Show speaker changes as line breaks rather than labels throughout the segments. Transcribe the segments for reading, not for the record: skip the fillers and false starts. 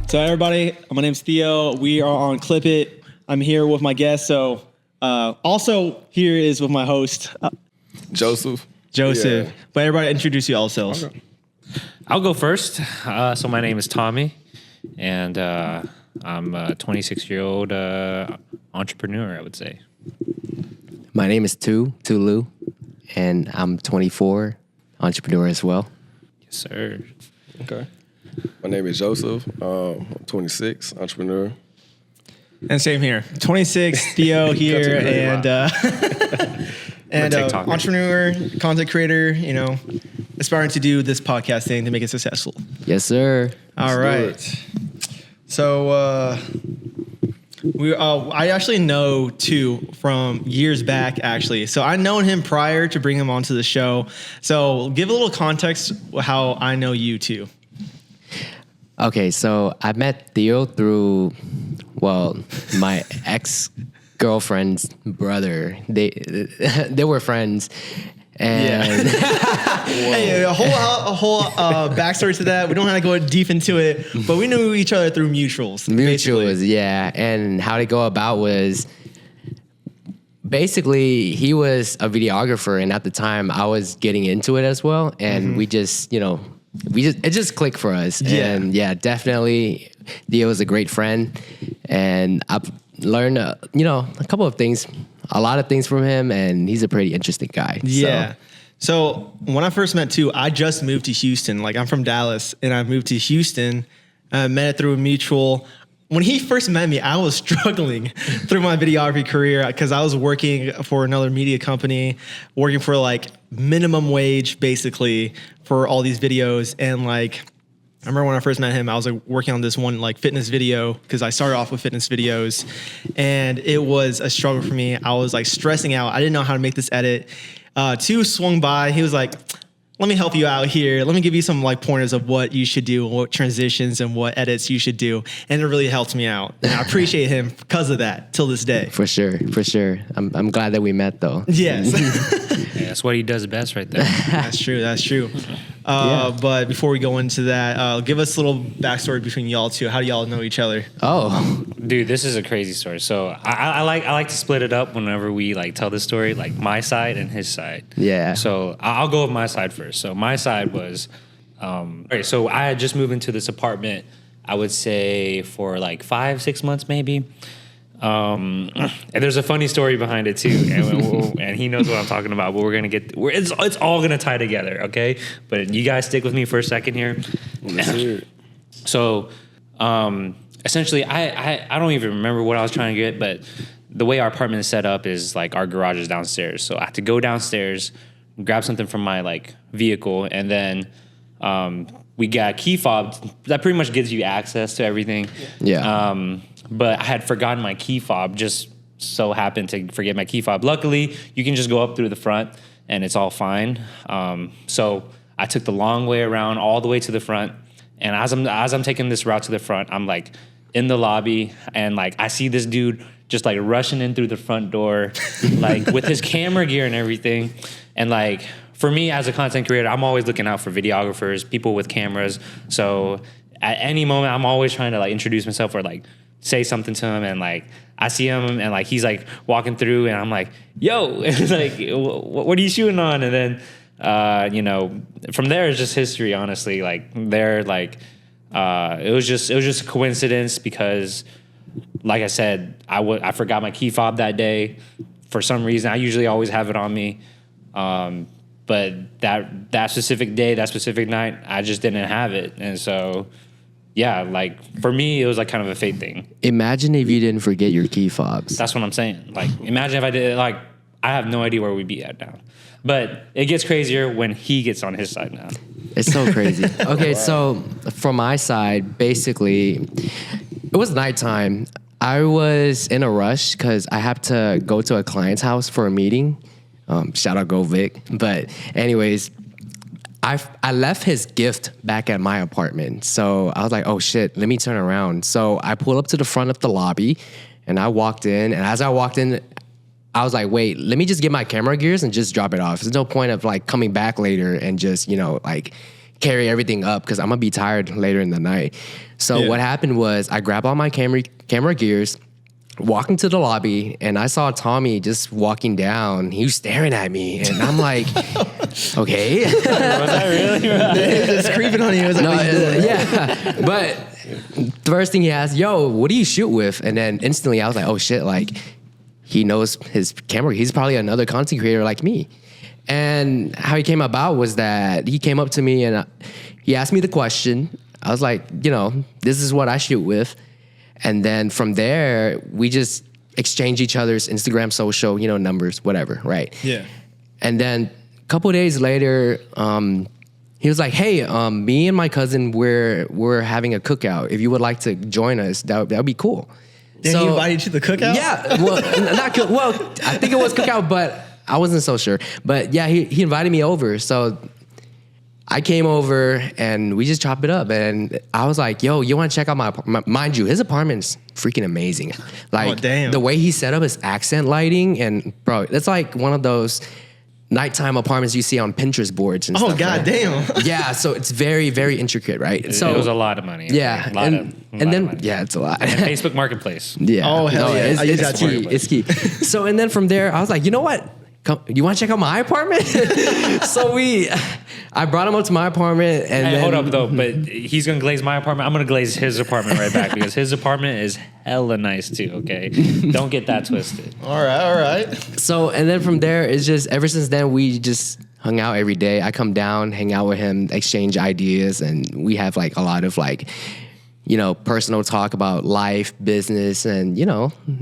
So everybody, my name's Theo. We are on Clipit. I'm here with my guest. So also here is with my host,
Joseph.
Yeah. But everybody introduce yourselves.
Okay.
I'll go first. So my name is Tommy, and I'm a 26-year-old entrepreneur, I would say.
My name is Tulu, and I'm 24, entrepreneur as well.
Yes, sir.
Okay. My name is Joseph. I'm 26, entrepreneur.
And same here. 26, Theo here, and entrepreneur, content creator, aspiring to do this podcast thing to make it successful.
Yes, sir.
All right. So I actually know Tu from years back, actually. So I known him prior to bring him onto the show. So give a little context how I know you two.
Okay, so I met Theo through, my ex-girlfriend's brother. They were friends. And
hey, a whole backstory to that. We don't have to go deep into it, but we knew each other through mutuals.
Mutuals, yeah. And how they go about was basically he was a videographer, and at the time I was getting into it as well. And we just, it just clicked for us.
Yeah.
And yeah, definitely Theo was a great friend, and I've learned, a couple of things. A lot of things from him, and he's a pretty interesting guy.
Yeah. So when I first met Tu, I just moved to Houston. Like, I'm from Dallas, and I moved to Houston. Met it through a mutual. When he first met me, I was struggling through my videography career because I was working for another media company, working for like minimum wage, basically, for all these videos. And like, I remember when I first met him, I was like working on this one like fitness video because I started off with fitness videos, and it was a struggle for me. I was like stressing out. I didn't know how to make this edit. Tu swung by. He was like, let me help you out here. Let me give you some like pointers of what you should do, what transitions and what edits you should do. And it really helped me out. And I appreciate him because of that till this day.
For sure. I'm glad that we met though.
Yes.
Yeah, that's what he does best right there.
That's true. But before we go into that, give us a little backstory between y'all two. How do y'all know each other?
Oh,
Dude, this is a crazy story. So I like to split it up whenever we like tell the story, like my side and his side.
yeah.
So I'll go with my side first. So my side was, so I had just moved into this apartment, I would say for like 5-6 months maybe. And there's a funny story behind it too, and he knows what I'm talking about. But it's all gonna tie together, okay? But you guys stick with me for a second here. So, essentially, I don't even remember what I was trying to get, but the way our apartment is set up is like our garage is downstairs. So I had to go downstairs, grab something from my like vehicle, and then we got a key fob that pretty much gives you access to everything.
Yeah.
But I had forgotten my key fob, just so happened to forget my key fob. Luckily, you can just go up through the front and it's all fine. So I took the long way around all the way to the front. And as I'm taking this route to the front, I'm like in the lobby, and like I see this dude just like rushing in through the front door, like with his camera gear and everything. And like for me as a content creator, I'm always looking out for videographers, people with cameras. So at any moment, I'm always trying to like introduce myself or like say something to him, and like I see him and like he's like walking through, and I'm like, yo, like what are you shooting on? And then from there it's just history, honestly. Like there, like it was just a coincidence because like I said, I forgot my key fob that day for some reason. I usually always have it on me, but that specific day, that specific night, I just didn't have it. And so yeah, like for me, it was like kind of a fate thing.
Imagine if you didn't forget your key fobs.
That's what I'm saying. Like, imagine if I did. Like, I have no idea where we'd be at now. But it gets crazier when he gets on his side now.
It's so crazy. Okay, so from my side, basically, it was nighttime. I was in a rush because I have to go to a client's house for a meeting. Shout out Go Vic. But anyways, I left his gift back at my apartment. So I was like, oh shit, let me turn around. So I pulled up to the front of the lobby and I walked in. And as I walked in, I was like, wait, let me just get my camera gears and just drop it off. There's no point of like coming back later and just, like carry everything up because I'm gonna be tired later in the night. So what happened was I grabbed all my camera gears, walking to the lobby, and I saw Tommy just walking down. He was staring at me, and I'm like, okay.
Was that really?
Just creeping on you. Like,
No, yeah. But the first thing he asked, yo, what do you shoot with? And then instantly I was like, oh shit, like he knows his camera. He's probably another content creator like me. And how he came about was that he came up to me and he asked me the question. I was like, this is what I shoot with. And then from there, we just exchange each other's Instagram, social, numbers, whatever, right?
Yeah.
And then a couple of days later, he was like, "Hey, me and my cousin, we're having a cookout. If you would like to join us, that would be cool."
Did he invite you to the cookout?
Yeah, well, well, I think it was cookout, but I wasn't so sure. But yeah, he invited me over, so I came over and we just chopped it up. And I was like, "Yo, you want to check out my apartment?" Mind you, his apartment's freaking amazing. Like
damn.
the way he set up his accent lighting, and bro, it's like one of those nighttime apartments you see on Pinterest boards and stuff.
Oh, god
right?
damn.
Yeah, so it's very, very intricate, right? So
it was a lot of money.
yeah,
A lot of money.
yeah, it's a lot.
And Facebook Marketplace.
Yeah.
Oh, hell yeah. I use that
It's
too.
key. It's key. So, and then from there, I was like, you know what? Come, you want to check out my apartment? So I brought him up to my apartment, and
Hey,
then,
hold up though, but he's gonna glaze my apartment. I'm gonna glaze his apartment right back because his apartment is hella nice too. Okay, don't get that twisted.
All right.
So, and then from there, it's just ever since then we just hung out every day. I come down, hang out with him, exchange ideas, and we have like a lot of like, personal talk about life, business, and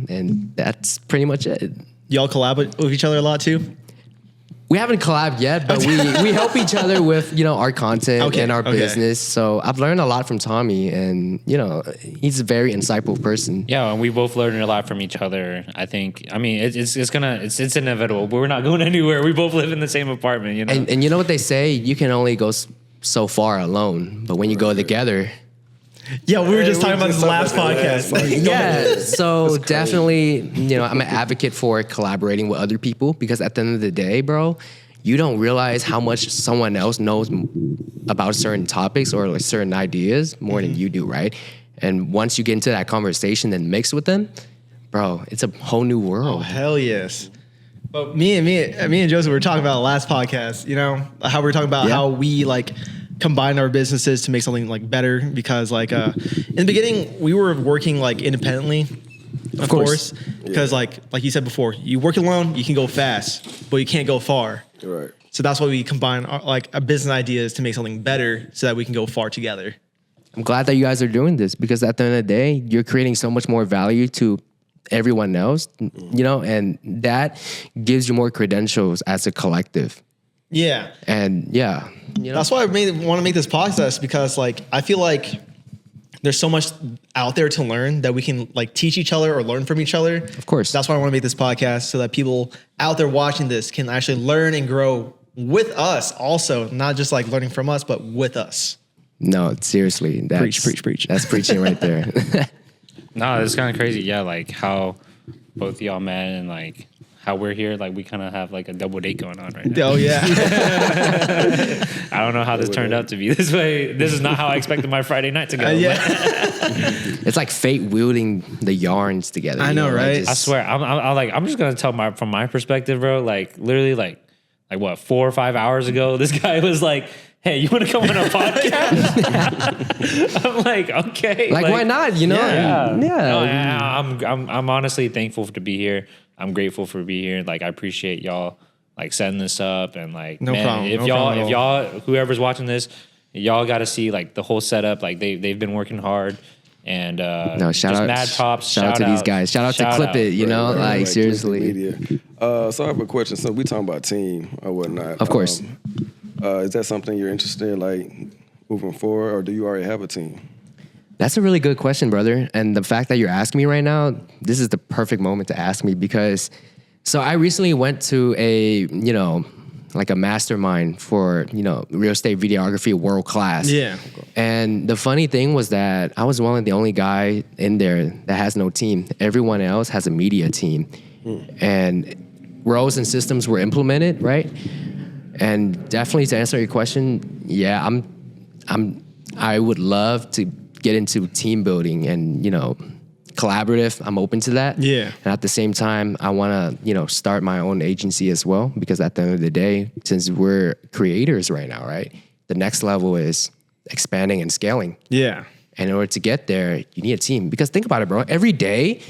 and that's pretty much it.
Y'all collab with each other a lot too?
We haven't collabed yet, but we help each other with our content and our
Okay.
business. So I've learned a lot from Tommy, and he's a very insightful person.
Yeah, and we both learned a lot from each other. I think. I mean, it's inevitable. But we're not going anywhere. We both live in the same apartment.
And you know what they say? You can only go so far alone, but when you go together.
Yeah, we were just
we
talking about
just
this last
talked about
podcast.
that last
Yeah, so definitely, I'm an advocate for collaborating with other people because at the end of the day, bro, you don't realize how much someone else knows about certain topics or like certain ideas more than you do, right? And once you get into that conversation and mix with them, bro, it's a whole new
Oh,
world.
hell yes. But me and Joseph were talking about last podcast, how we were talking about how we like combine our businesses to make something like better because like in the beginning we were working like independently, of course, because like you said before, you work alone, you can go fast, but you can't go far.
Right.
So that's why we combine our business ideas to make something better so that we can go far together.
I'm glad that you guys are doing this because at the end of the day, you're creating so much more value to everyone else, and that gives you more credentials as a collective.
Yeah.
And yeah,
That's why I want to make this podcast because like I feel like there's so much out there to learn that we can like teach each other or learn from each other.
Of course.
That's why I want to make this podcast so that people out there watching this can actually learn and grow with us also, not just like learning from us, but with us.
No, seriously. That's,
Preach.
That's preaching right there.
No, it's kind of crazy. Yeah, like how both of y'all met and like how we're here. Like we kind of have like a double date going on right now.
Oh yeah.
I don't know how this turned out to be this way. This is not how I expected my Friday night to go.
Yeah.
It's like fate wielding the yarns together.
I know, right?
I swear, I'm just gonna tell from my perspective, bro. Like literally, like what 4 or 5 hours ago, this guy was like, "Hey, you want to come on a podcast?" I'm like, okay,
Like why not?
Yeah.
Yeah.
I'm honestly thankful to be here. I'm grateful for being here. Like I appreciate y'all like setting this up and like
No problem.
If
No
y'all
problem
if y'all whoever's watching this, y'all got to see like the whole setup. Like they've been working hard. And
No, shout
just
out,
mad props.
shout out to these guys. Shout out to Clipit.
Right,
Seriously.
media. So I have a question. So we talking about team or whatnot.
Of course.
Is that something you're interested in, like moving forward, or do you already have a team?
That's a really good question, brother. And the fact that you're asking me right now, this is the perfect moment to ask me because so I recently went to a, like a mastermind for, real estate videography world class.
Yeah.
And the funny thing was that I was one of the only guy in there that has no team. Everyone else has a media team. And roles and systems were implemented, right? And definitely to answer your question, yeah, I'm I would love to get into team building and, collaborative. I'm open to that.
Yeah.
And at the same time, I want to, start my own agency as well, because at the end of the day, since we're creators right now, right? The next level is expanding and scaling.
Yeah.
And in order to get there, you need a team. Because think about it, bro. Every day,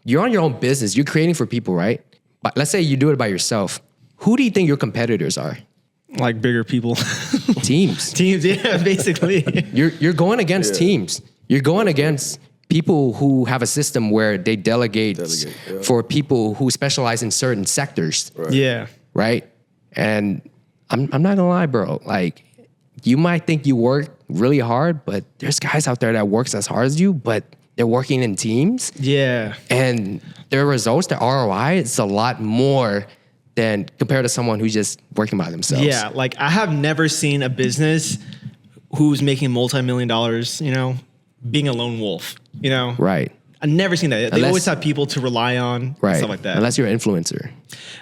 you're on your own business. You're creating for people, right? But let's say you do it by yourself. Who do you think your competitors are?
Like bigger people.
Teams.
Teams, yeah, basically.
You're going against teams. You're going against people who have a system where they delegate for people who specialize in certain sectors.
Right.
Yeah.
Right? And I'm not gonna lie, bro. Like, you might think you work really hard, but there's guys out there that works as hard as you, but they're working in teams.
Yeah.
And their results, their ROI, it's a lot more than compared to someone who's just working by themselves.
Yeah. Like, I have never seen a business who's making multi-million dollars, being a lone wolf,
Right.
I've never seen that. They
Unless-
always have people to rely on,
Right.
and stuff like that.
Unless you're an influencer.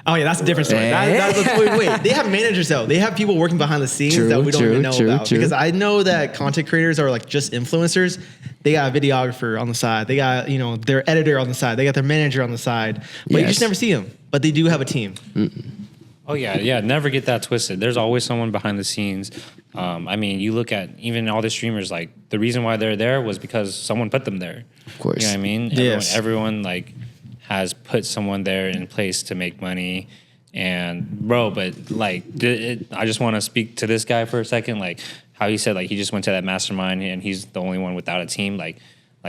Oh yeah, that's a different story. Wait. They have managers though. They have people working behind the scenes that we don't even know about. Because I know that content creators are like just influencers. They got a videographer on the side. They got their editor on the side. They got their manager on the side. But you just never see them. But they do have a team.
Oh yeah. Never get that twisted. There's always someone behind the scenes. You look at even all the streamers. Like, the reason why they're there was because someone put them there.
Of course.
You know what I mean?
Yes.
Everyone like has put someone there in place to make money. And bro, but like, I just want to speak to this guy for a second. Like, how he said like he just went to that mastermind and he's the only one without a team. Like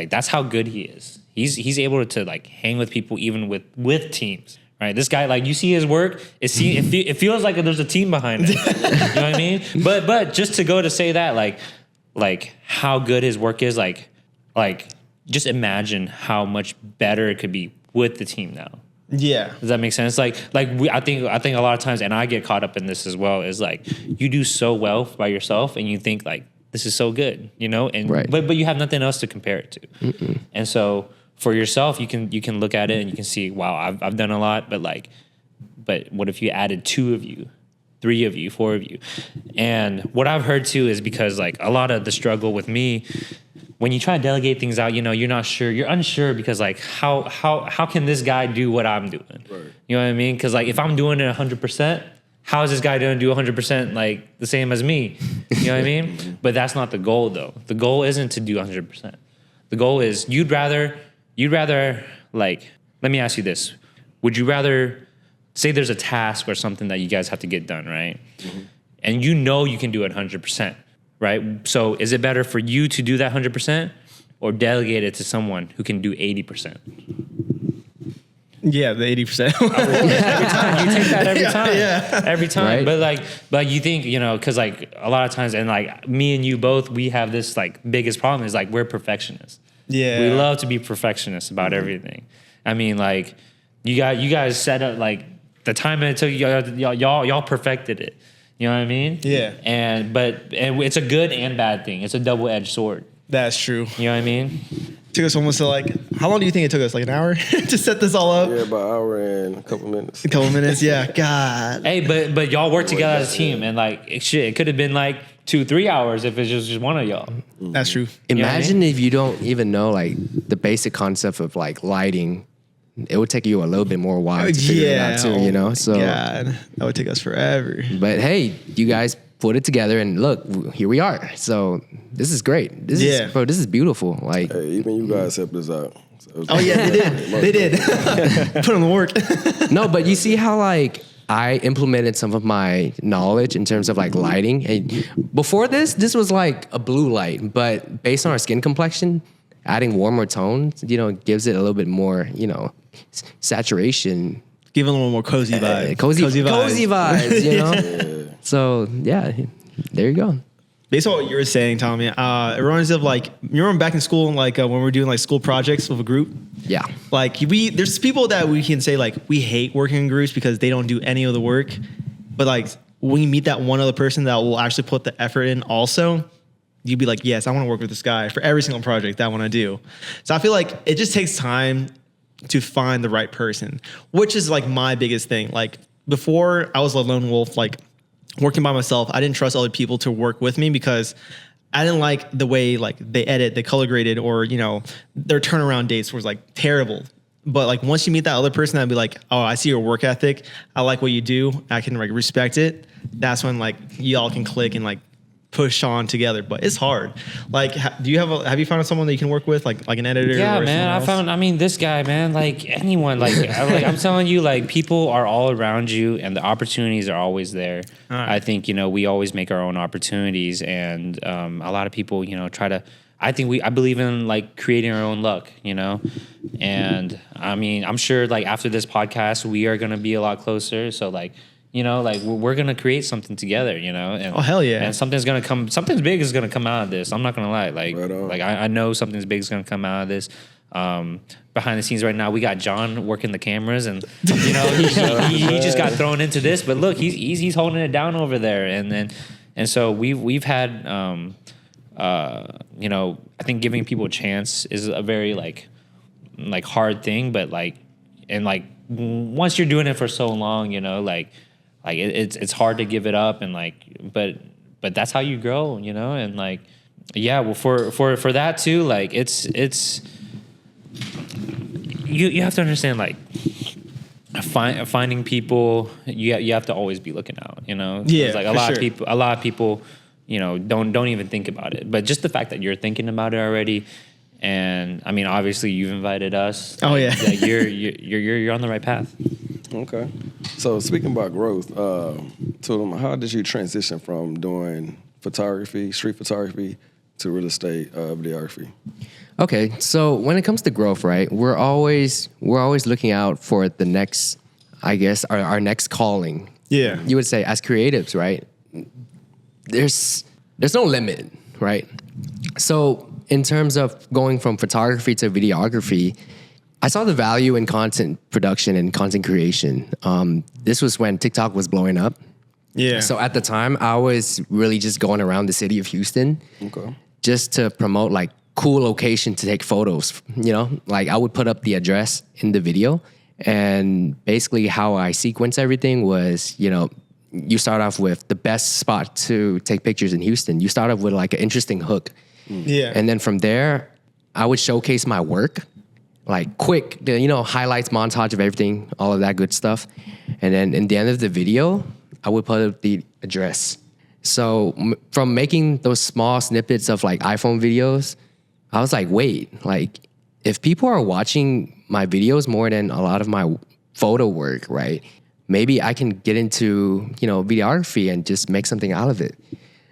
that's how good he is. He's able to like hang with people even with teams. Right, this guy, like, you see his work. It feels like there's a team behind it. You know what I mean? But just to go to say that, like how good his work is, like just imagine how much better it could be with the team now.
Yeah.
Does that make sense? I think a lot of times, and I get caught up in this as well, is like you do so well by yourself, and you think like this is so good, and
right.
but you have nothing else to compare it to, and so. For yourself, you can look at it and you can see, wow, I've done a lot, but what if you added 2 of you, 3 of you, 4 of you? And what I've heard too is because like a lot of the struggle with me, when you try to delegate things out, you're not sure, you're unsure because like how can this guy do what I'm doing? Right. You know what I mean? Because like if I'm doing it 100%, how is this guy going to do 100% like the same as me? You know what I mean? But that's not the goal though. The goal isn't to do 100%. The goal is you'd rather like, let me ask you this. Would you rather, say there's a task or something that you guys have to get done, right? Mm-hmm. And you can do it 100%, right? So is it better for you to do that 100% or delegate it to someone who can do 80%?
Yeah, the 80%.
Every time. You take that every time.
Yeah.
Every time.
Right.
But you think, because like a lot of times, and like me and you both, we have this like biggest problem is like we're perfectionists.
Yeah.
We love to be perfectionists about everything. I mean, like you guys set up like the time it took y'all perfected it. You know what I mean?
Yeah.
And it's a good and bad thing. It's a double-edged sword.
That's true.
You know what I mean?
Took us almost how long do you think it took us? Like an hour to set this all up?
Yeah, about an hour and a couple minutes.
A couple minutes, yeah. God.
Hey, but y'all work together as a team, and like it could have been like 2-3 hours if it's just one of y'all.
That's true.
Imagine if you don't even know like the basic concept of like lighting. It would take you a little bit more while to figure it out too, So
God, that would take us forever.
But hey, you guys put it together and look, here we are. So this is great. This is beautiful. Like,
hey, even you guys helped us out. So
oh yeah, they did. Put in the work.
No, but you see how like I implemented some of my knowledge in terms of like lighting. And before this was like a blue light, but based on our skin complexion, adding warmer tones, gives it a little bit more, saturation.
Give it a little more cozy vibe.
Cozy vibes,
Yeah.
So yeah, there you go.
Based on what you were saying, Tommy, it reminds me of like, you remember back in school, like when we were doing like school projects with a group?
Yeah.
Like there's people that we can say like, we hate working in groups because they don't do any of the work. But like when you meet that one other person that will actually put the effort in also, you'd be like, yes, I want to work with this guy for every single project that I want to do. So I feel like it just takes time to find the right person, which is like my biggest thing. Like before I was a lone wolf, like working by myself, I didn't trust other people to work with me because I didn't like the way like they edit, they color graded, or you know, their turnaround dates was like terrible. But like once you meet that other person, I'd be like, oh, I see your work ethic. I like what you do. I can like respect it. That's when like y'all can click and like push on together. But it's hard. Like, do you have you found someone that you can work with, like an editor?
Yeah,
or
man.
someone else?
I mean, this guy, man. Like anyone, I'm telling you, like people are all around you, and the opportunities are always there.
Right.
I think we always make our own opportunities, and a lot of people, try to. I believe in like creating our own luck, and I mean, I'm sure like after this podcast, we are gonna be a lot closer. So like. Like we're gonna create something together, and
oh hell yeah,
and something big is gonna come out of this. I'm not gonna lie, like I know something big is gonna come out of this. Behind the scenes right now, we got John working the cameras, and he just got thrown into this, but look, he's holding it down over there, and so we've had I think giving people a chance is a very like hard thing, but once you're doing it for so long, it's hard to give it up, and but that's how you grow, and like yeah, well for that too, like it's you have to understand like finding people, you have to always be looking out,
yeah,
like a lot of people don't even think about it, but just the fact that you're thinking about it already. And I mean, obviously, you've invited us.
Oh yeah,
you're on the right path.
Okay. So speaking about growth, how did you transition from doing photography, street photography, to real estate videography?
Okay, so when it comes to growth, right, we're always looking out for the next, I guess, our next calling.
Yeah,
you would say as creatives, right? There's no limit, right? So in terms of going from photography to videography, I saw the value in content production and content creation. This was when TikTok was blowing up.
Yeah.
So at the time, I was really just going around the city of Houston, just to promote like cool location to take photos. Like I would put up the address in the video, and basically how I sequence everything was, you start off with the best spot to take pictures in Houston. You start off with like an interesting hook.
Yeah.
And then from there, I would showcase my work, like quick, highlights, montage of everything, all of that good stuff. And then in the end of the video, I would put up the address. So from making those small snippets of like iPhone videos, I was like, wait, like if people are watching my videos more than a lot of my photo work, right? Maybe I can get into, videography and just make something out of it.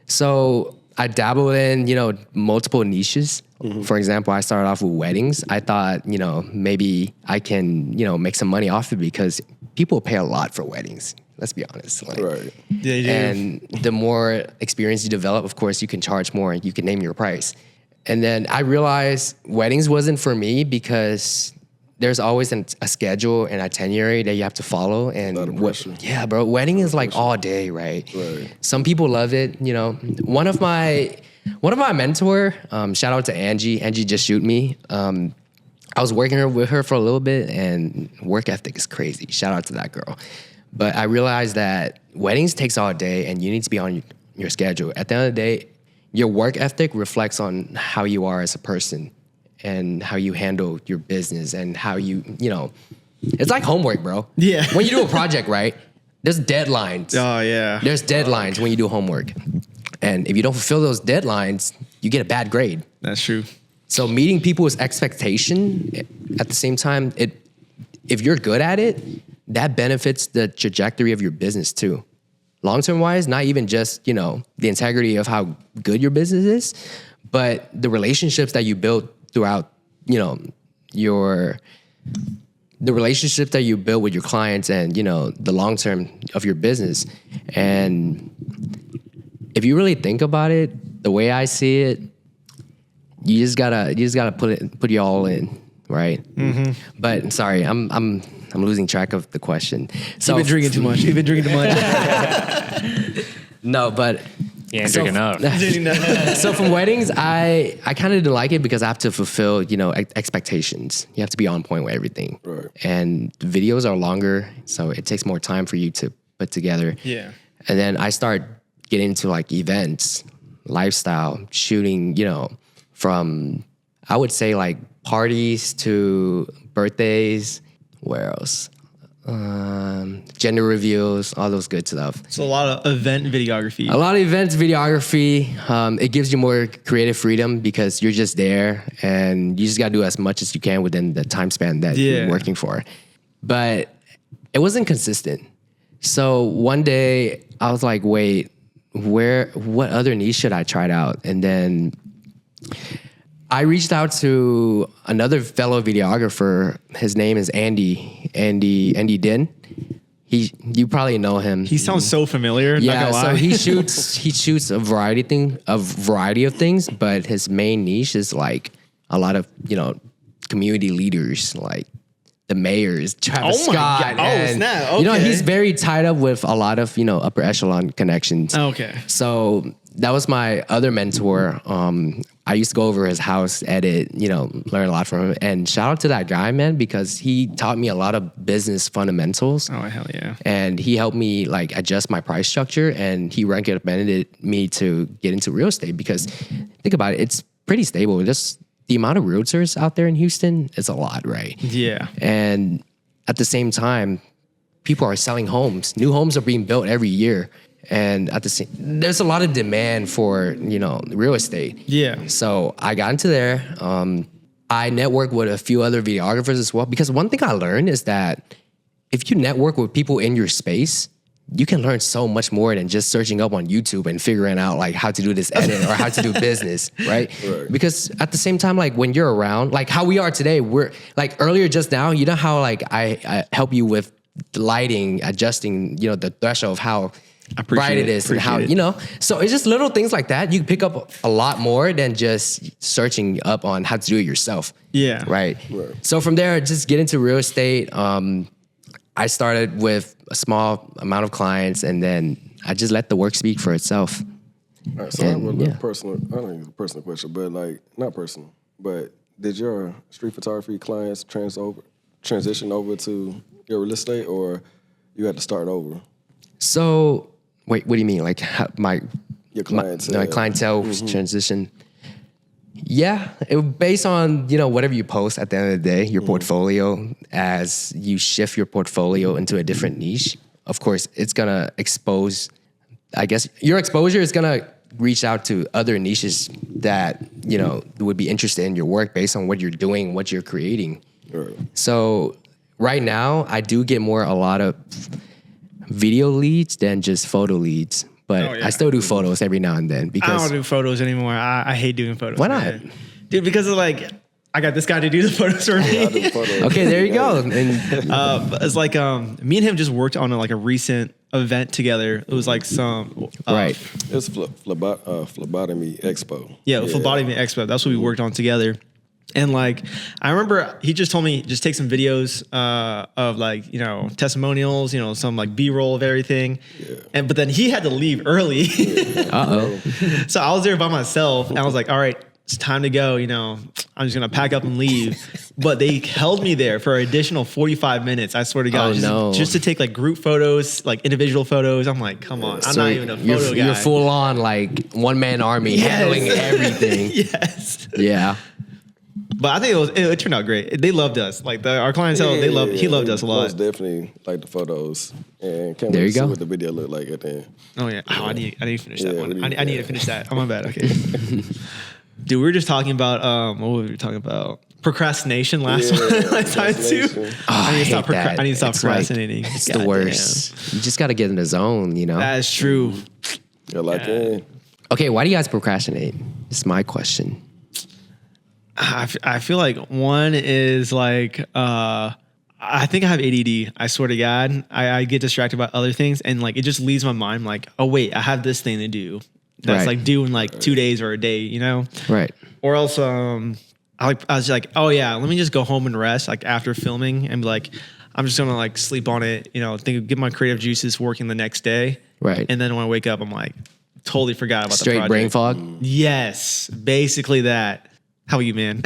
So I dabbled in, multiple niches. Mm-hmm. For example, I started off with weddings. I thought, maybe I can, make some money off it because people pay a lot for weddings. Let's be honest.
Right.
Yeah, you
and
do.
The more experience you develop, of course, you can charge more and you can name your price. And then I realized weddings wasn't for me because there's always a schedule and itinerary that you have to follow. And yeah, bro, wedding is like all day, right? Some people love it. One of my mentor, shout out to Angie. Angie just shoot me. I was working with her for a little bit, and work ethic is crazy. Shout out to that girl. But I realized that weddings takes all day, and you need to be on your schedule. At the end of the day, your work ethic reflects on how you are as a person and how you handle your business and how it's like homework, bro.
Yeah.
When you do a project, right, there's deadlines.
Oh, yeah.
There's deadlines when you do homework. And if you don't fulfill those deadlines, you get a bad grade.
That's true.
So meeting people's expectation at the same time, if you're good at it, that benefits the trajectory of your business too. Long-term wise, not even just, the integrity of how good your business is, but the relationships that you build throughout, the relationships that you build with your clients and, the long-term of your business. And if you really think about it, the way I see it, you just gotta put it all in, right? Mm-hmm. But sorry, I'm losing track of the question. So
You've been drinking too much.
No, but
yeah, drinking up.
So from weddings, I kind of didn't like it because I have to fulfill, expectations. You have to be on point with everything.
Right.
And videos are longer, so it takes more time for you to put together.
Yeah.
And then I start getting into like events, lifestyle, shooting, from, I would say like parties to birthdays. Where else? Gender reveals, all those good stuff.
So a lot of event videography.
A lot of events videography. It gives you more creative freedom because you're just there and you just got to do as much as you can within the time span that you're working for. But it wasn't consistent. So one day I was like, wait, what other niche should I try out? And then I reached out to another fellow videographer. His name is Andy Din. You probably know him.
He sounds so familiar.
Yeah,
not gonna lie.
so he shoots a variety of things, but his main niche is like a lot of community leaders, like the mayors, Travis
Oh my
Scott.
God. Oh,
and,
snap. Okay.
he's very tied up with a lot of upper echelon connections.
Okay.
So that was my other mentor. I used to go over his house, edit, learn a lot from him. And shout out to that guy, man, because he taught me a lot of business fundamentals.
Oh, hell yeah.
And he helped me like adjust my price structure, and he recommended me to get into real estate because think about it, it's pretty stable. Just the amount of realtors out there in Houston is a lot, right?
Yeah.
And at the same time, people are selling homes. New homes are being built every year. And there's a lot of demand for, real estate.
Yeah.
So I got into there. I networked with a few other videographers as well, because one thing I learned is that if you network with people in your space, you can learn so much more than just searching up on YouTube and figuring out like how to do this edit or how to do business, right? Because at the same time, like when you're around, like how we are today, we're like earlier just now, you know how like I help you with lighting, adjusting, the threshold of how bright it is and how, so it's just little things like that. You can pick up a lot more than just searching up on how to do it yourself.
Yeah.
Right. So from there, just get into real estate. I started with a small amount of clients, and then I just let the work speak for itself.
All right, so I have a little personal, I don't think it's a personal question, but like, not personal, but did your street photography clients transition over to your real estate, or you had to start over?
So, wait, what do you mean? Like
Your clientele.
my clientele transition? Yeah, based on, whatever you post at the end of the day, your portfolio, as you shift your portfolio into a different niche, of course, it's going to expose, I guess, your exposure is going to reach out to other niches that, would be interested in your work based on what you're doing, what you're creating.
Right.
So right now, I do get a lot of video leads than just photo leads. But I still do photos every now and then because
I don't do photos anymore. I hate doing photos.
Why not?
Man. Dude, because of like, I got this guy to do the photos for me.
I do photos.
Okay, there you go. And
It's like me and him just worked on a recent event together. It was like some
right.
It was Phlebotomy Expo.
Yeah, Phlebotomy Expo. That's what we worked on together. And like, I remember he just told me, just take some videos of like, testimonials, some like B-roll of everything. Yeah. But then he had to leave early.
Uh-oh.
So I was there by myself and I was like, all right, it's time to go. I'm just going to pack up and leave. But they held me there for an additional 45 minutes. I swear to God, just to take like group photos, like individual photos. I'm like, come on, I'm not even a photo guy.
You're full on like one man army handling everything.
Yes.
Yeah.
But I think it turned out great. They loved us. Like our clientele, he loved us a lot.
Most definitely like the photos, and can't
There
wait
you
to see
go.
what the video looked like at the end.
Oh yeah. Oh, I need to finish that one.
we need-
I need to finish that. Oh my bad. Okay. Dude, we were just talking about what were we talking about? Procrastination last time too.
procrastination.
I
need to
hate
stop
that.
I need to stop
It's like-
procrastinating.
It's
God
the worst. You just got to get in the zone,
damn. That is true.
You're like,
Okay, why do you guys procrastinate? It's my question.
I feel like one is like I think I have ADD. I swear to God, I get distracted by other things, and like it just leaves my mind like, oh wait, I have this thing to do. That's
Right.
like due in like 2 days or a day,
Right.
Or else I was like, oh yeah, let me just go home and rest like after filming and be like, I'm just gonna like sleep on it, get my creative juices working the next day.
Right.
And then when I wake up, I'm like, totally forgot about
Straight
the
brain
project.
fog.
Yes, basically that. How are you, man?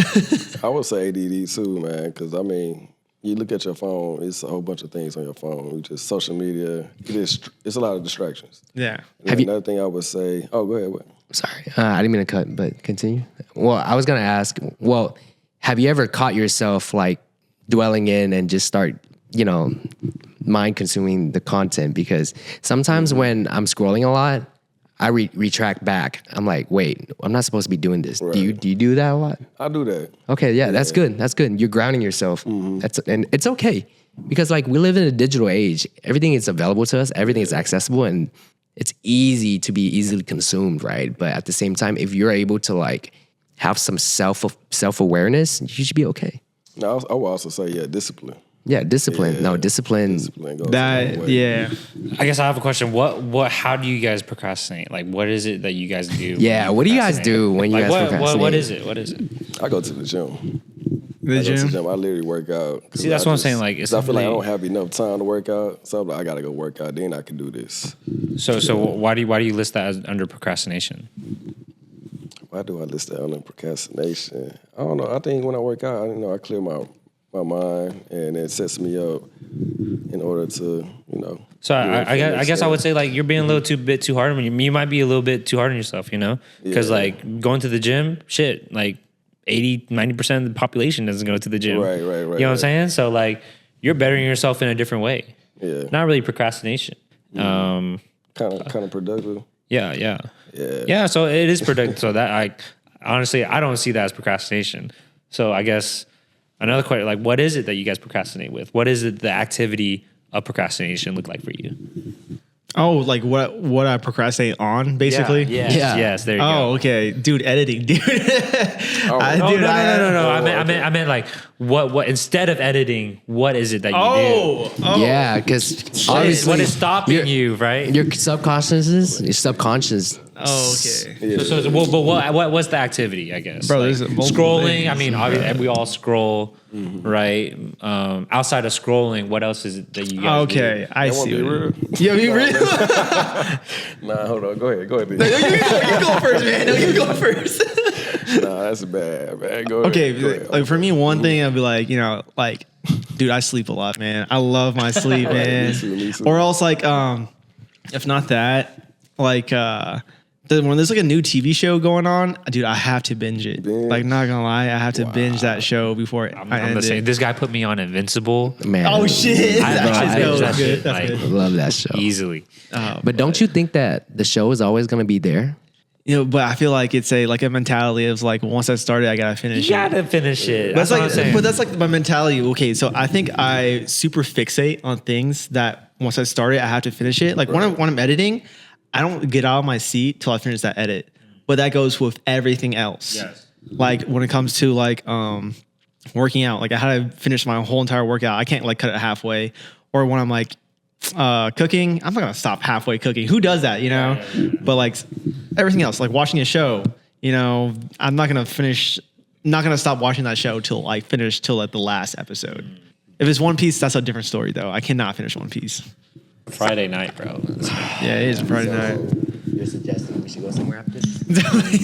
I would say ADD too, man, because I mean, you look at your phone, it's a whole bunch of things on your phone. Just social media, it's a lot of distractions.
Yeah.
And another thing I would say, go ahead. What?
Sorry, I didn't mean to cut, but continue. Well, I was gonna ask. Well, have you ever caught yourself like dwelling in and just start, mind consuming the content? Because sometimes when I'm scrolling a lot, I retract back. I'm like, wait, I'm not supposed to be doing this.
Right.
Do you do that a lot?
I do that.
Okay, yeah, that's good. That's good. You're grounding yourself. And it's okay because like we live in a digital age. Everything is available to us. Everything is accessible, and it's easy to be easily consumed, right? But at the same time, if you're able to like have some self-awareness, you should be okay.
No, I will also say, discipline.
Yeah, discipline.
Yeah.
No, discipline.
Discipline goes a long way.
Yeah.
I guess I have a question. How do you guys procrastinate? Like, what is it that you guys do?
Yeah, what do you guys do when you guys procrastinate?
What is it? What is it?
I go to the gym.
The
I go to the
gym.
gym. I literally work out.
See, that's what I'm saying. Like,
I feel like I don't have enough time to work out, so I'm like, I gotta go work out. Then I can do this.
So why do you list that as under procrastination?
Why do I list that under procrastination? I don't know. I think when I work out, I clear my mind, and it sets me up in order to,
So I guess I would say like you're being a little bit too hard on you might be a little bit too hard on yourself, because like going to the gym, shit, like 80-90% of the population doesn't go to the gym.
Right.
You know what I'm saying? So like you're bettering yourself in a different way.
Yeah.
Not really procrastination.
Kind of productive.
Yeah. So it is productive. So that I don't see that as procrastination. So I guess another question, like, what is it that you guys procrastinate with? What is it the activity of procrastination look like for you?
Oh, like what I procrastinate on, basically?
Yes, there you go.
Oh, okay. Dude, editing, dude.
No. I meant like what instead of editing, what is it that you do?
Yeah, because obviously
What is stopping you, right?
Your subconscious.
Oh, okay.
Yeah.
But what's the activity, I guess?
Bro,
Like,
there's multiple
scrolling.
things.
I mean, obviously, we all scroll, right? Outside of scrolling, what else is it that you guys
Okay,
do?
I
That
see.
won't be real.
Yeah, be real.
Nah, hold on. Go ahead.
You go first, man. No, you go first.
Nah, that's bad, man. Go
Okay,
ahead.
like for me, one thing I'd be like, dude, I sleep a lot, man. I love my sleep, man.
Me too.
Or else, like, if not that, like, when there's like a new TV show going on, dude, I have to binge it. Like, not gonna lie, I have to binge that show before I
I'm
end
the same.
it.
This guy put me on Invincible.
Man.
Oh shit!
I
That's
that
good.
shit,
That's
like,
good.
I love that show.
Easily.
But don't you think that the show is always going to be there?
But I feel like it's a mentality of like once I started, I gotta finish
You
it.
gotta finish it.
That's
That's what I'm saying.
but that's like my mentality. Okay, so I think I super fixate on things that once I start it, I have to finish it. Like when I'm editing, I don't get out of my seat till I finish that edit. But that goes with everything else.
Yes.
Like when it comes to like working out, like I had to finish my whole entire workout. I can't like cut it halfway. Or when I'm like cooking, I'm not gonna stop halfway cooking. Who does that, But like everything else, like watching a show, I'm not gonna stop watching that show till I finish like the last episode. If it's One Piece, that's a different story though. I cannot finish One Piece.
Friday night, bro.
Yeah, it is a Friday night.
You're suggesting we should go somewhere after this?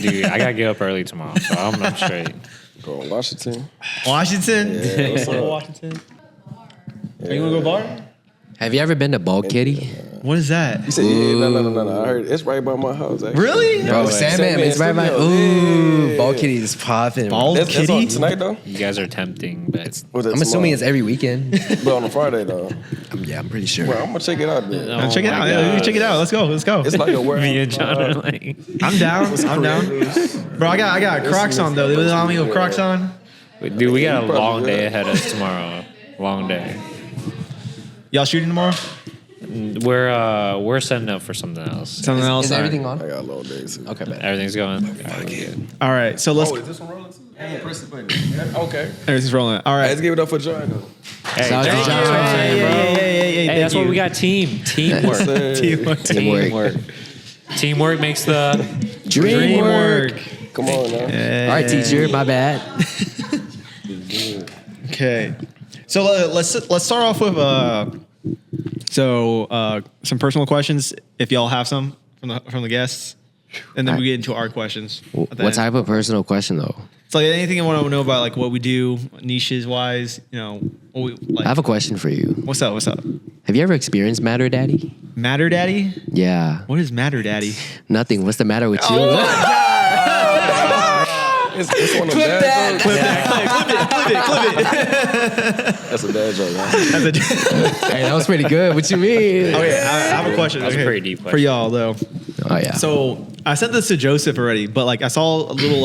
Dude, I gotta get up early tomorrow, so I'm straight.
Go on Washington.
Washington?
Yeah, what's up?
Washington? Are you gonna go bar?
Have you ever been to Bald Kitty?
What is that?
He said, no. I heard it's right by my house. Actually.
Really?
Bro,
way.
Sandman, it's right by.
Studios.
Ooh,
Yeah.
Bald Kitty is popping.
Bald
That's on
Kitty?
tonight though.
You guys are tempting, but
Was it
I'm assuming it's
tomorrow?
every weekend.
But on a Friday though.
Yeah, I'm pretty sure.
Well, I'm gonna check it out then.
Check it out. Yeah, check it out. Let's go.
It's like a warehouse.
me and John are like,
I'm down. I'm down. Bro, I got Crocs on though. They would allow me with Crocs on.
dude, we got a
probably
long day
will.
ahead of us tomorrow. Long day.
Y'all shooting tomorrow?
We're setting up for something else.
Something else?
Is everything on?
I got a long day too.
Okay, bet.
Everything's going. Alright, good.
All right. So let's.
Oh, is this one rolling too? Yeah, press the button. Okay.
Everything's rolling. All right.
Let's give it up for John though.
Hey,
Shout out to
thank
John.
you.
Hey,
Hey,
thank
that's what
you.
we got. Teamwork.
Teamwork.
Teamwork makes the
Dream work.
Come on now.
All right, teacher. My bad.
Okay. So let's start off with some personal questions if y'all have some from the guests, and then we get into our questions. at the
What
end.
type of personal question though?
So like anything you want to know about like what we do, niches wise, what we like.
I have a question for you.
What's up?
Have you ever experienced Matter Daddy?
Matter Daddy?
Yeah.
What is Matter Daddy?
Nothing. What's the matter with you?
It's one of them dad jokes. Clip it. That's a dad joke, huh?
Hey, that was pretty good. What you mean?
Okay, I have a question.
That's a
Okay,
pretty deep
for
question.
y'all though.
Oh yeah.
So I sent this to Joseph already, but like I saw a little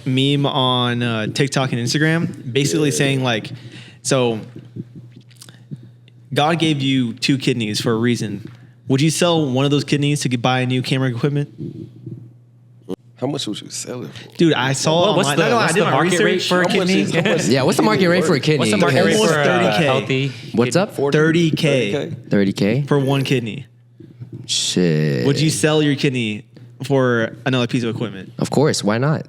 meme on TikTok and Instagram, basically saying like, so God gave you 2 kidneys for a reason. Would you sell one of those kidneys to buy a new camera equipment?
How much would you sell it for?
Dude, I saw
What's
online.
the
I did my
market rate
research.
for a
How much
kidney?
is-
Yeah, what's the market rate for a kidney?
What's the market rate
Almost
for
30K.
a healthy?
What's up?
30K
30K?
for one kidney.
Shit.
Would you sell your kidney for another piece of equipment?
Of course. Why not?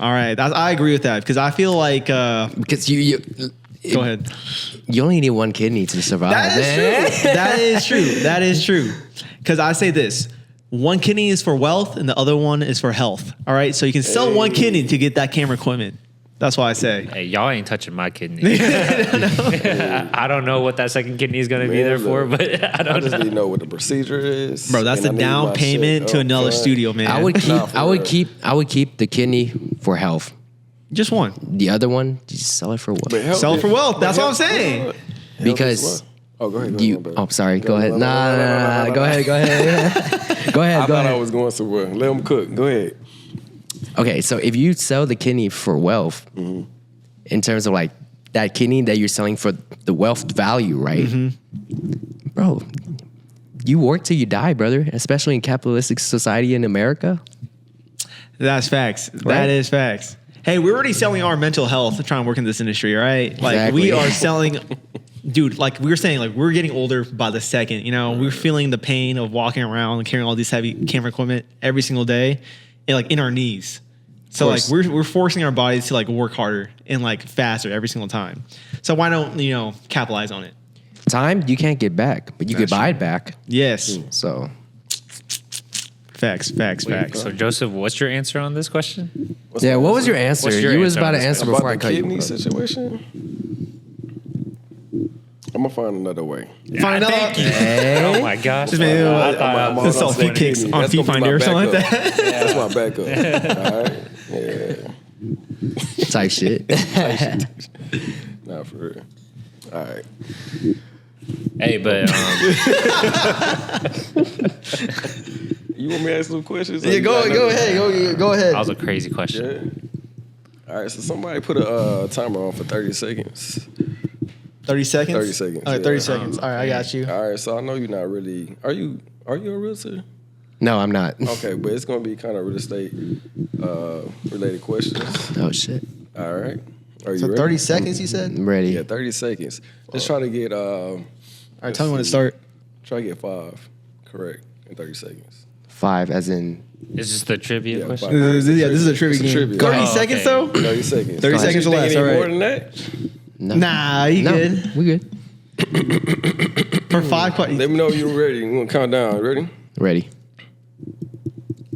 All right, I agree with that because I feel like.
Because you
Go ahead.
you only need one kidney to survive.
That is true. That is true. That is true. Because I say this. One kidney is for wealth and the other one is for health. All right. So you can sell one kidney to get that camera equipment. That's why I say.
Hey, y'all ain't touching my kidney. I don't know what that second kidney is going to be there for, but I
I
don't
just
know.
need to know what the procedure is.
Bro, that's
and
the
I need
down
my
payment
shit
to
up
another
front.
studio, man.
I would keep.
Nah, for
I would
real.
keep. I would keep the kidney for health.
Just one.
The other one, you just sell it for what?
But health
Sell
is-
for wealth. That's
but
what I'm
health-
saying.
health is
Because
what? Oh, go ahead.
you.
my bad.
Oh, sorry. Go ahead.
no,
Nah,
no, no, no,
nah.
no,
Go
no.
ahead. Go ahead. Go ahead.
I
Go
thought I
ahead.
was going somewhere. Let them cook. Go ahead.
Okay, so if you sell the kidney for wealth, in terms of like that kidney that you're selling for the wealth value, right? Bro, you work till you die, brother. Especially in capitalistic society in America.
That's facts.
Right?
That is facts. Hey, we're already selling our mental health to try and work in this industry, right? Like we
Exactly.
are selling, dude. Like we were saying, like we're getting older by the second. You know, we're feeling the pain of walking around and carrying all these heavy camera equipment every single day, and like in our knees. So like
course.
we're forcing our bodies to like work harder and like faster every single time. So why don't capitalize on it?
Time you can't get back, but you could buy it back.
Yes,
So
facts.
So, Joseph, what's your answer on this question?
What's
yeah,
the
what was your answer?
What's your
You was
answer
about
on
to
this
answer
about
before I
the
cut
kidney
you.
situation? I'm gonna find another way.
Find out.
Thank you.
Hey.
Oh my gosh.
Just maybe
I thought I
I'm
was
This
all
all
about
feet kicks
kidney.
on
That's
Feet
gonna be
Finder or
my
something like
backup.
that.
That's my backup. All right. Yeah.
Type shit.
Nah, for real. All right.
Hey, but
You want me to ask some questions?
Yeah, go ahead. Go ahead.
that was a crazy question.
Yeah. All right. So somebody put a timer on for 30 seconds.
30 seconds?
30 seconds,
All right,
yeah.
30 seconds. All right, I got you.
All right. So I know you're not really. Are you a realtor?
No, I'm not.
Okay, but it's gonna be kind of real estate related questions.
Oh shit.
All right. Are you
So
ready?
30 seconds, you said?
I'm ready.
Yeah, 30 seconds. Let's try to get.
All right, tell me when to start.
Try to get 5 correct in 30 seconds.
5 as in
Is this the trivia
Yeah,
question?
five.
This is a trivia
It's a
game.
trivia.
30
Oh,
seconds,
okay.
though?
30 seconds.
30 seconds or
You think
less,
any
all right.
more than that?
no.
Nah, you
No,
good.
we good.
For 5 questions.
Let me know when you're ready. We're gonna count down. Ready?
Ready.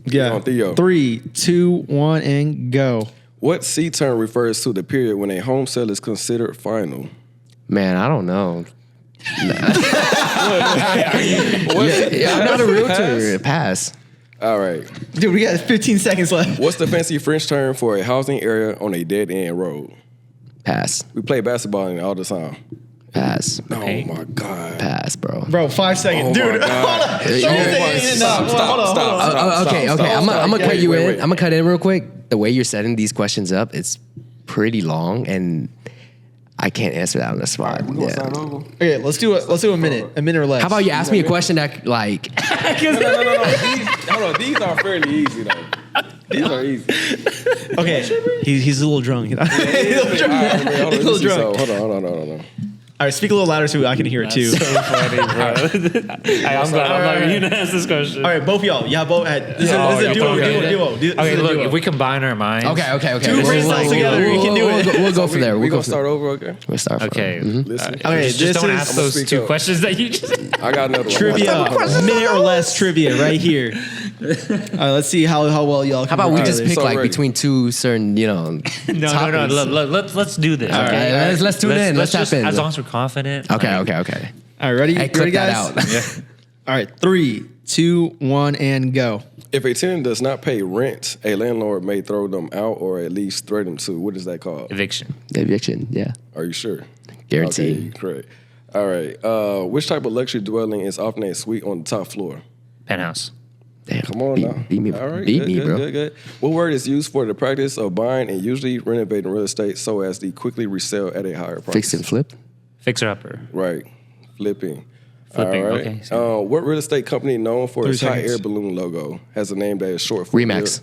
Yeah.
on, Theo.
3, 2, 1, and go.
What C term refers to the period when a home sale is considered final?
Man, I don't know.
What?
Yeah, I'm not a realtor. Pass.
All right.
Dude, we got 15 seconds left.
What's the fancy French term for a housing area on a dead end road?
Pass.
We play basketball in it all the time.
Pass.
Hey.
Oh my God.
Pass, bro.
Bro, 5 seconds.
Oh my
Dude,
God.
hold on. 30 seconds. No, hold on.
Okay.
Stop.
I'm gonna cut you
Wait,
in.
wait.
I'm gonna cut in real quick. The way you're setting these questions up, it's pretty long, and I can't answer that on the spot.
We're gonna
Yeah.
start over.
Okay, let's do a minute or less.
How about you ask me a question that like
No. Hold on. These are fairly easy though. These are easy.
Okay, he's a little drunk. He's a little drunk.
All right, man,
He's a little drunk.
Hold on.
All right, speak a little louder so I can hear it too.
So funny, bro. I'm not even gonna ask this question.
All right, both of y'all. Yeah, both. This is
Oh,
a
you're
duo.
both
Duo.
good.
This
Okay,
is a
look,
duo.
if we combine our minds.
Okay.
Two brain cells together, you can do it.
We'll go from there.
We
We'll go
gonna
from
start over, okay?
We'll start from
Okay.
Listen.
Okay,
Just
this
don't
is
ask those
speak
two
up.
questions that you just.
I got another one.
trivia. Minute or less trivia right here. All right, let's see how well y'all.
How about we
All
just
right,
pick
so
like
ready.
between two certain,
No.
topics?
Let's do this.
All right,
Okay.
let's tune in. Let's tap
just,
in.
as long as we're confident.
Okay.
like,
Okay.
All right, ready?
Hey,
You
clip
ready,
that
guys?
out.
Yeah.
All right, 3, 2, 1, and go.
If a tenant does not pay rent, a landlord may throw them out or at least threaten them to. What is that called?
Eviction.
Eviction, yeah.
Are you sure?
Guaranteed.
Okay, correct. All right. Which type of luxury dwelling is often a suite on the top floor?
Penthouse.
Damn.
Come on now.
Beat me,
All right,
beat
good,
me,
good,
bro.
Good. What word is used for the practice of buying and usually renovating real estate so as to quickly resell at a higher price?
Fix and flip.
Fixer upper.
Right. Flipping.
Flipping,
All right.
okay.
What real estate company known for
30
its hot
seconds.
air balloon logo has a name that is short for
Remax.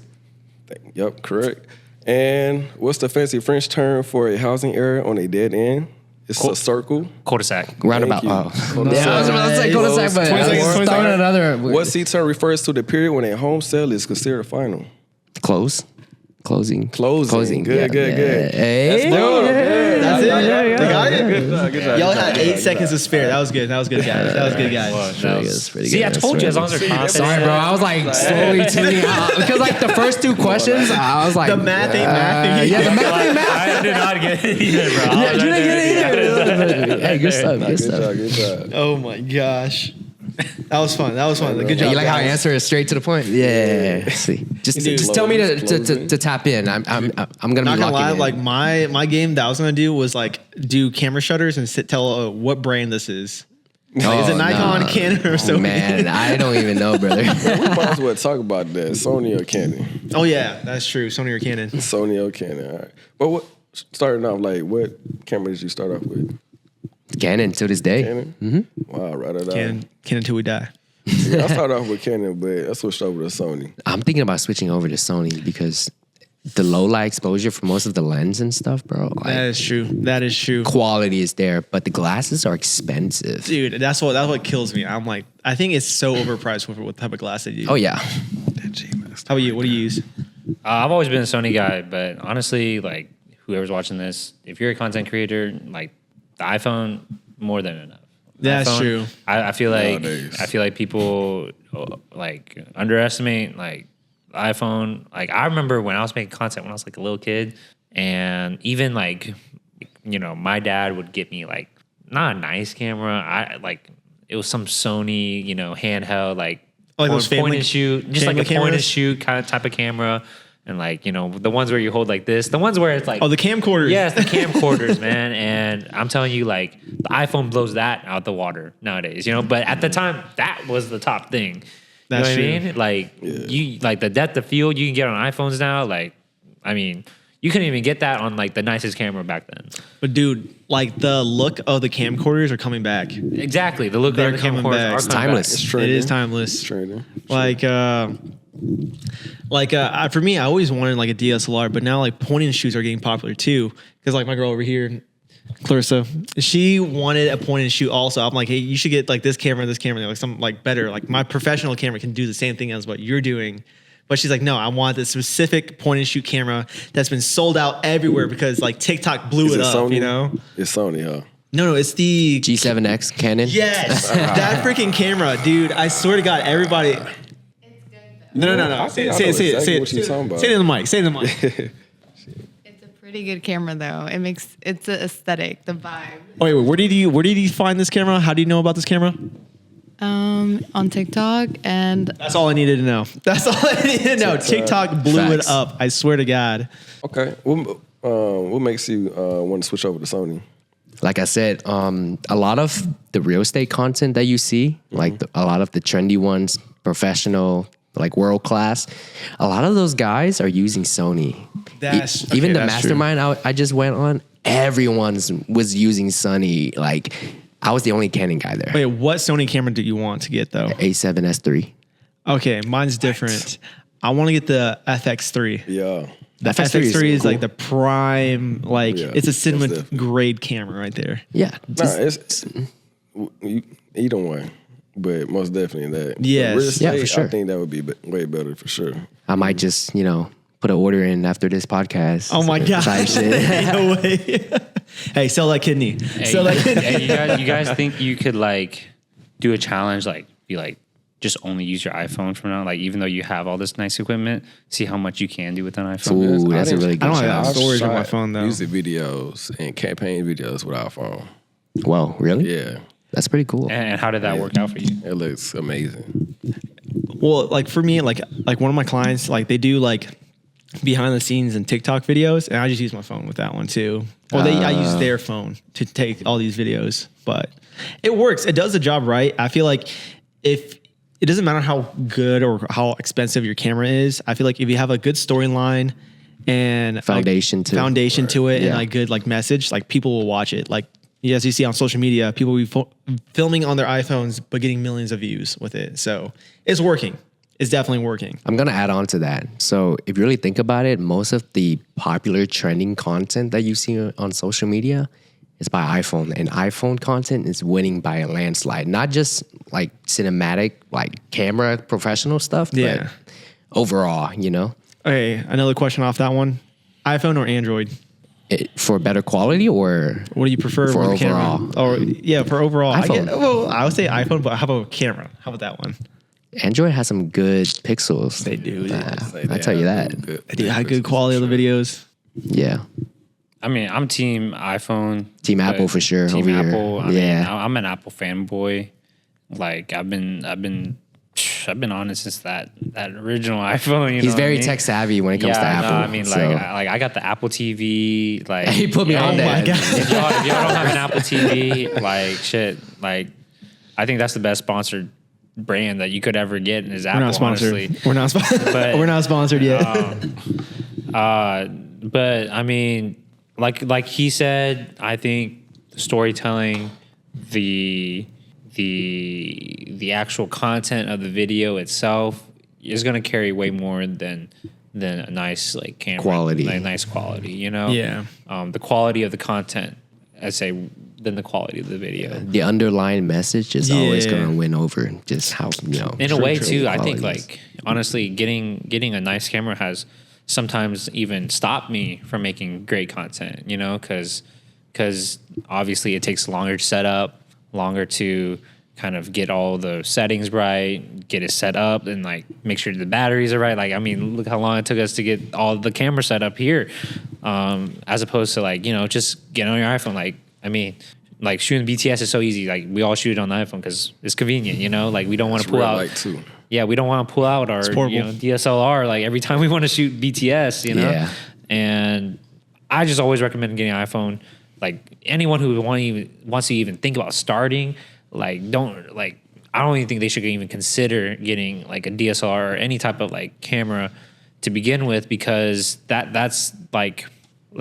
Yep, correct. And what's the fancy French term for a housing area on a dead end? It's a circle.
Cul-de-sac.
Roundabout.
you.
Oh. Yeah, I was about to say cul-de-sac, but
20 seconds, 20
throwing
seconds.
another.
What C term refers to the period when a home sale is considered final?
Close. Closing.
Closing. Good.
Hey.
That's it.
Yeah.
They got it.
Good job.
Y'all had 8 seconds to spare. That was good. That was good, guys. That was good, guys.
See, I told you as long as they're confident.
Sorry, bro. I was like slowly tuning out because like the first 2 questions, I was like
The math ain't math.
Yeah, the math ain't math.
I did not get it either, bro.
Yeah, you didn't get it either. Hey, good stuff. Good stuff.
Good job.
Oh my gosh. That was fun. Good job.
You like how I
guys.
answer is straight to the point? Yeah. See, just tell me to tap in. I'm gonna be
Not gonna lie,
locking in.
like my game that I was gonna do was like do camera shutters and tell what brand this is. Like, is it Nikon, Canon, or Sony?
Man, I don't even know, brother.
We might as well talk about that. Sony or Canon?
Oh yeah, that's true. Sony or Canon.
Sony or Canon. All right. But starting off, like, what camera did you start off with?
Canon to this day.
Canon? Mm-hmm. Wow, right it out.
Canon till we die.
I started off with Canon, but I switched over to Sony.
I'm thinking about switching over to Sony because the low light exposure for most of the lens and stuff, bro. Like,
That is true. That is true.
quality is there, but the glasses are expensive.
Dude, that's what kills me. I'm like, I think it's so overpriced for what type of glass they use.
Oh yeah,
How about you? What do you use?
I've always been a Sony guy, but honestly, like whoever's watching this, if you're a content creator, like the iPhone, more than enough.
That's
iPhone,
true.
I feel like
Nowadays.
People like underestimate like the iPhone. Like I remember when I was making content when I was like a little kid, and even like my dad would get me like not a nice camera. It was some Sony handheld like
those
point
family-
and shoot, just like
family
a point and
cameras?
shoot kind of type of camera. And like, the ones where you hold like this, the ones where it's like,
Oh, the camcorders.
yes, the camcorders, man. And I'm telling you, like, the iPhone blows that out the water nowadays, But at the time, that was the top thing.
That's
you know
true.
what I mean? Like, you like the depth of field you can get on iPhones now. Like, I mean, you couldn't even get that on like the nicest camera back then.
But dude, like the look of the camcorders are coming back.
Exactly, the look
They're
of the
coming
camcorders
back.
are
It's
coming
timeless.
It's
back.
trending.
It is timeless.
Trending.
For me, I always wanted like a DSLR, but now like point and shoots are getting popular too. Because like my girl over here, Clarissa, she wanted a point and shoot also. I'm like, hey, you should get like this camera, like something like better. Like my professional camera can do the same thing as what you're doing. But she's like, no, I want this specific point and shoot camera that's been sold out everywhere because like TikTok blew
Is
it
it
up,
Sony? It's Sony, huh?
No, it's the
G7X Canon.
Yes, that freaking camera, dude. I swear to God, everybody. No.
I
Say
know
it.
exactly what you're talking about.
Say it in the mic. Say it in the mic.
It's a pretty good camera though. It's an aesthetic, the vibe.
Wait, where did you find this camera? How do you know about this camera?
On TikTok and
That's all I needed to know. That's all I needed to know. TikTok blew
Facts.
it up. I swear to God.
Okay. What makes you want to switch over to Sony?
Like I said, a lot of the real estate content that you see, like a lot of the trendy ones, professional, like world class, a lot of those guys are using Sony. Even the mastermind I just went on, everyone was using Sony. Like I was the only Canon guy there.
Wait, what Sony camera do you want to get though?
A7S3.
Okay, mine's different. I want to get the FX3.
Yeah.
The
FX3 is
FX3 is
cool.
like the prime, like
Yeah,
it's a
that's
cinema
definitely-
grade camera right there.
Yeah.
Nah, it's either way, but most definitely that.
Yes.
Real estate,
Yeah, for sure.
I think that would be way better for sure.
I might just, put an order in after this podcast.
Oh my God.
Type shit.
Ain't no way. Hey, sell that kidney. Sell that kidney.
Hey, you guys think you could like do a challenge, like be like just only use your iPhone from now, like even though you have all this nice equipment, see how much you can do with an iPhone.
Ooh, that's a really good
I don't have
challenge.
that storage on my
shot
phone though.
Music videos and campaign videos with our phone.
Whoa, really?
Yeah.
That's pretty cool.
And how did that work out for you?
It looks amazing.
Well, like for me, like one of my clients, like they do like behind the scenes and TikTok videos, and I just use my phone with that one too. Well, I use their phone to take all these videos, but it works. It does the job right. I feel like if it doesn't matter how good or how expensive your camera is, I feel like if you have a good storyline and
Foundation to it,
and like good like message, like people will watch it. Like as you see on social media, people will be filming on their iPhones but getting millions of views with it. So it's working. It's definitely working.
I'm going to add on to that. So if you really think about it, most of the popular trending content that you see on social media is by iPhone, and iPhone content is winning by a landslide. Not just like cinematic, like camera professional stuff, but overall, you know?
Okay, another question off that one. iPhone or Android?
For better quality, or
what do you prefer
for
with
overall?
Or yeah, for overall.
iPhone.
I would say iPhone, but how about camera? How about that one?
Android has some good pixels.
They do.
I tell you that.
They have good quality of the videos.
Yeah.
I mean, I'm team iPhone.
Team Apple for sure.
Team
over
Apple.
Here.
I mean, I'm an Apple fanboy. Like I've been on it since that original iPhone.
He's very tech savvy when it comes to Apple.
No, I mean, I got the Apple TV. Like
he put me on that.
If y'all don't have an Apple TV, like shit, like I think that's the best sponsored brand that you could ever get is Apple.
We're not sponsored.
Honestly.
We're not sponsored. We're not sponsored yet.
But I mean, like he said, I think storytelling, the actual content of the video itself is going to carry way more than a nice like camera
quality,
like nice quality. You know,
Yeah.
The quality of the content, I'd say, than the quality of the video.
The underlying message is always going to win over just how, you know.
In a way, too, I think, like, honestly, getting a nice camera has sometimes even stopped me from making great content, you know, because obviously it takes longer to set up, longer to kind of get all the settings right, get it set up, and, like, make sure the batteries are right. Like, I mean, look how long it took us to get all the camera set up here, as opposed to, like, you know, just get on your iPhone, like, I mean, like shooting BTS is so easy. Like we all shoot it on the iPhone because it's convenient, you know. Like we don't want to pull out.
Light too.
Yeah, we don't want to pull out our DSLR like every time we want to shoot BTS, you know.
Yeah.
And I just always recommend getting an iPhone. Like anyone who wants to even think about starting, like I don't even think they should even consider getting like a DSLR or any type of like camera to begin with, because that's like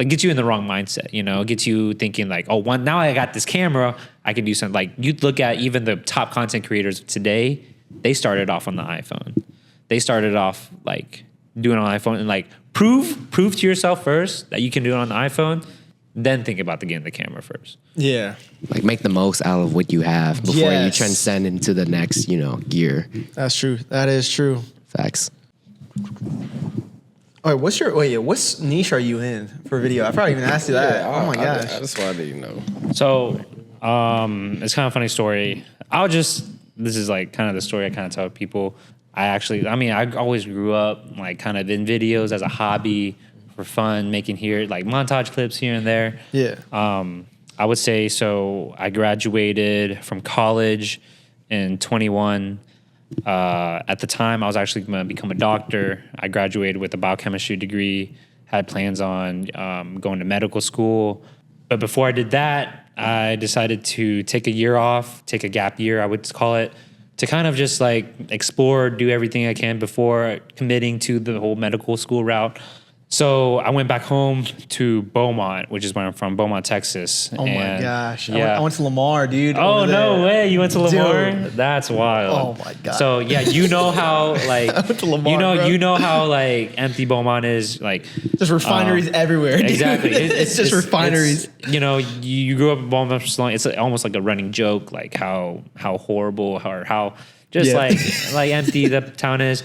gets you in the wrong mindset, you know, gets you thinking like, oh, now I got this camera, I can do something. Like you look at even the top content creators today, they started off on the iPhone. They started off like doing it on iPhone and like prove to yourself first that you can do it on the iPhone, then think about getting the camera first.
Yeah.
Like make the most out of what you have before you transcend into the next, you know, gear.
That's true. That is true.
Facts.
All right, what's niche are you in for video? I probably even asked you that. Oh my gosh.
That's why I didn't know.
So, it's kind of a funny story. This is like kind of the story I kind of tell people. I always grew up like kind of in videos as a hobby for fun, making like montage clips here and there.
Yeah.
I would say, so I graduated from college in 21. At the time, I was actually going to become a doctor. I graduated with a biochemistry degree, had plans on going to medical school. But before I did that, I decided to take a year off, take a gap year, I would call it, to kind of just like explore, do everything I can before committing to the whole medical school route. So I went back home to Beaumont, which is where I'm from, Beaumont, Texas.
Oh my gosh.
Yeah.
I went to Lamar, dude.
Oh, no way. You went to Lamar?
Dude.
That's wild.
Oh my God.
So yeah, you know how like,
I went to Lamar,
you know how like empty Beaumont is, like.
Just refineries everywhere. Dude.
Exactly.
It's just refineries.
You know, you grew up in Beaumont for so long. It's almost like a running joke, like how horrible or how just like empty the town is.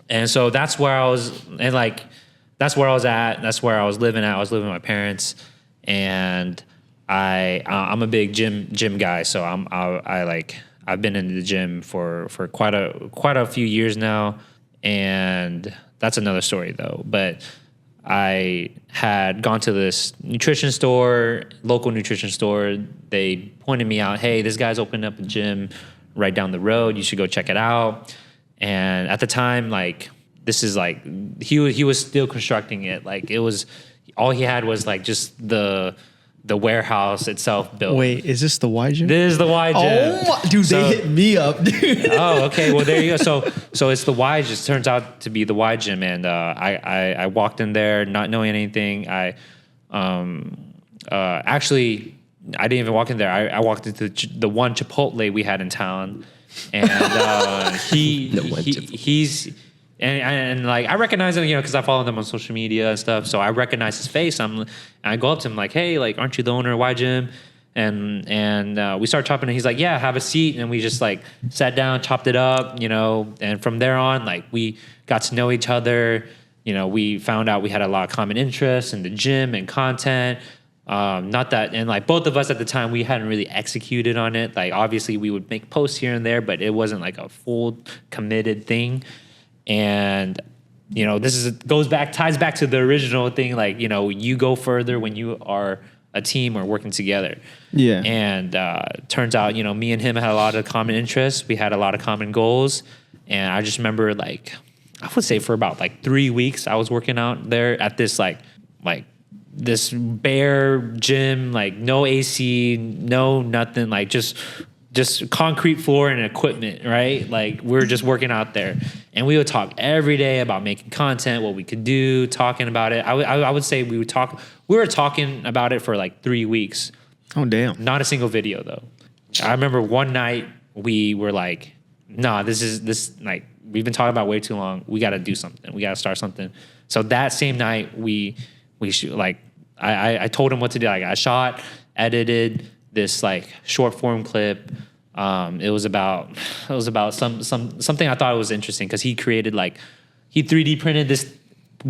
And so that's where I was, and like, that's where I was at. That's where I was living at. I was living with my parents, and I'm a big gym guy. So I've been in the gym for quite a few years now, and that's another story though. But I had gone to this local nutrition store. They pointed me out, hey, this guy's opened up a gym right down the road. You should go check it out. And at the time, like, this is like, he was still constructing it. Like, it was, all he had was like just the warehouse itself built.
Wait, is this the Y gym?
This is the Y gym.
Oh, my, dude, they hit me up, dude.
Oh, okay. Well, there you go. So it's the Y. Just turns out to be the Y gym, and I walked in there not knowing anything. Actually, I didn't even walk in there. I walked into the one Chipotle we had in town, and he's. And like I recognize him, because I follow them on social media and stuff. So I recognize his face. I go up to him like, hey, like, aren't you the owner of Y Gym? And we start chopping. And he's like, yeah, have a seat. And we just like sat down, chopped it up, And from there on, like, we got to know each other. We found out we had a lot of common interests in the gym and content. Not that, and like both of us at the time, we hadn't really executed on it. Like, obviously, we would make posts here and there, but it wasn't like a full committed thing. And ties back to the original thing. Like, you go further when you are a team or working together.
Yeah.
And turns out, me and him had a lot of common interests. We had a lot of common goals. And I just remember, like, I would say for about like 3 weeks, I was working out there at this like this bare gym, like no AC, no nothing, like just concrete floor and equipment, right? Like, we're just working out there. And we would talk every day about making content, what we could do, talking about it. I would say we were talking about it for like 3 weeks.
Oh, damn.
Not a single video, though. I remember one night we were like, nah, this like, we've been talking about way too long. We got to do something. We got to start something. So that same night, we shoot, like, I told him what to do. Like, I shot, edited this like short form clip. It was about something I thought was interesting, because he 3D printed this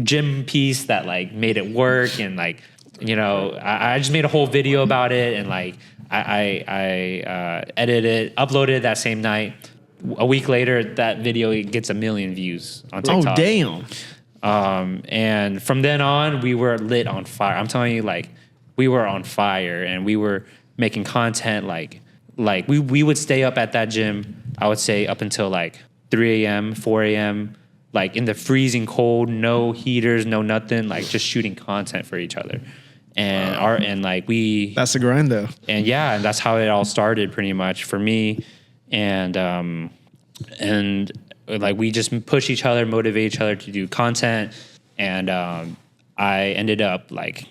gym piece that like made it work, and like, I just made a whole video about it, and like I edited it, uploaded it that same night. A week later, that video gets 1 million views on TikTok.
Oh, damn.
And from then on, we were lit on fire. I'm telling you, like, we were on fire, and we were making content like we would stay up at that gym, I would say up until like 3 a.m., 4 a.m., like in the freezing cold, no heaters, no nothing, like just shooting content for each other. And
that's the grind though.
And yeah, and that's how it all started pretty much for me. And like we just push each other, motivate each other to do content. And I ended up like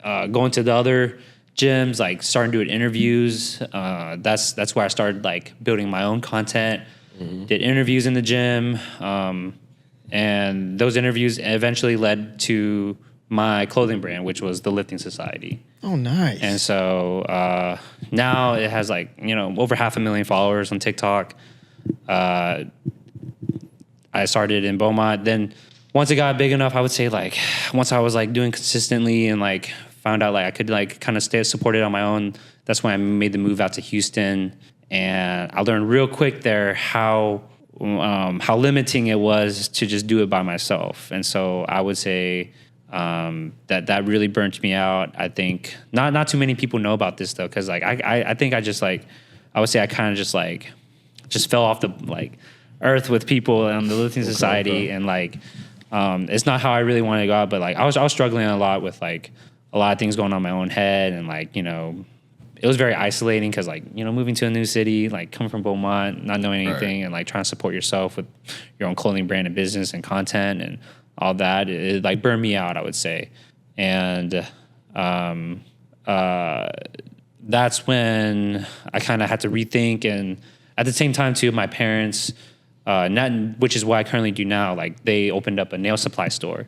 going to the other gyms, like starting doing interviews. That's where I started like building my own content. Mm-hmm. Did interviews in the gym, and those interviews eventually led to my clothing brand, which was the Lifting Society.
Oh, nice.
And so now it has like over 500,000 followers on TikTok. I started in Beaumont. Then once it got big enough, I would say like once I was like doing consistently and like found out like I could like kind of stay supported on my own, that's when I made the move out to Houston. And I learned real quick there how limiting it was to just do it by myself. And so I would say that really burnt me out. I think not too many people know about this though, because like I think I just like I would say I kind of just fell off the like earth with people on the Lifting Society, and like it's not how I really wanted to go out, but like I was struggling a lot with like a lot of things going on in my own head, and like it was very isolating because like moving to a new city, like coming from Beaumont, not knowing anything, and like trying to support yourself with your own clothing brand and business and content and all that, it like burned me out, I would say. And that's when I kind of had to rethink. And at the same time too, my parents, which is what I currently do now, like they opened up a nail supply store.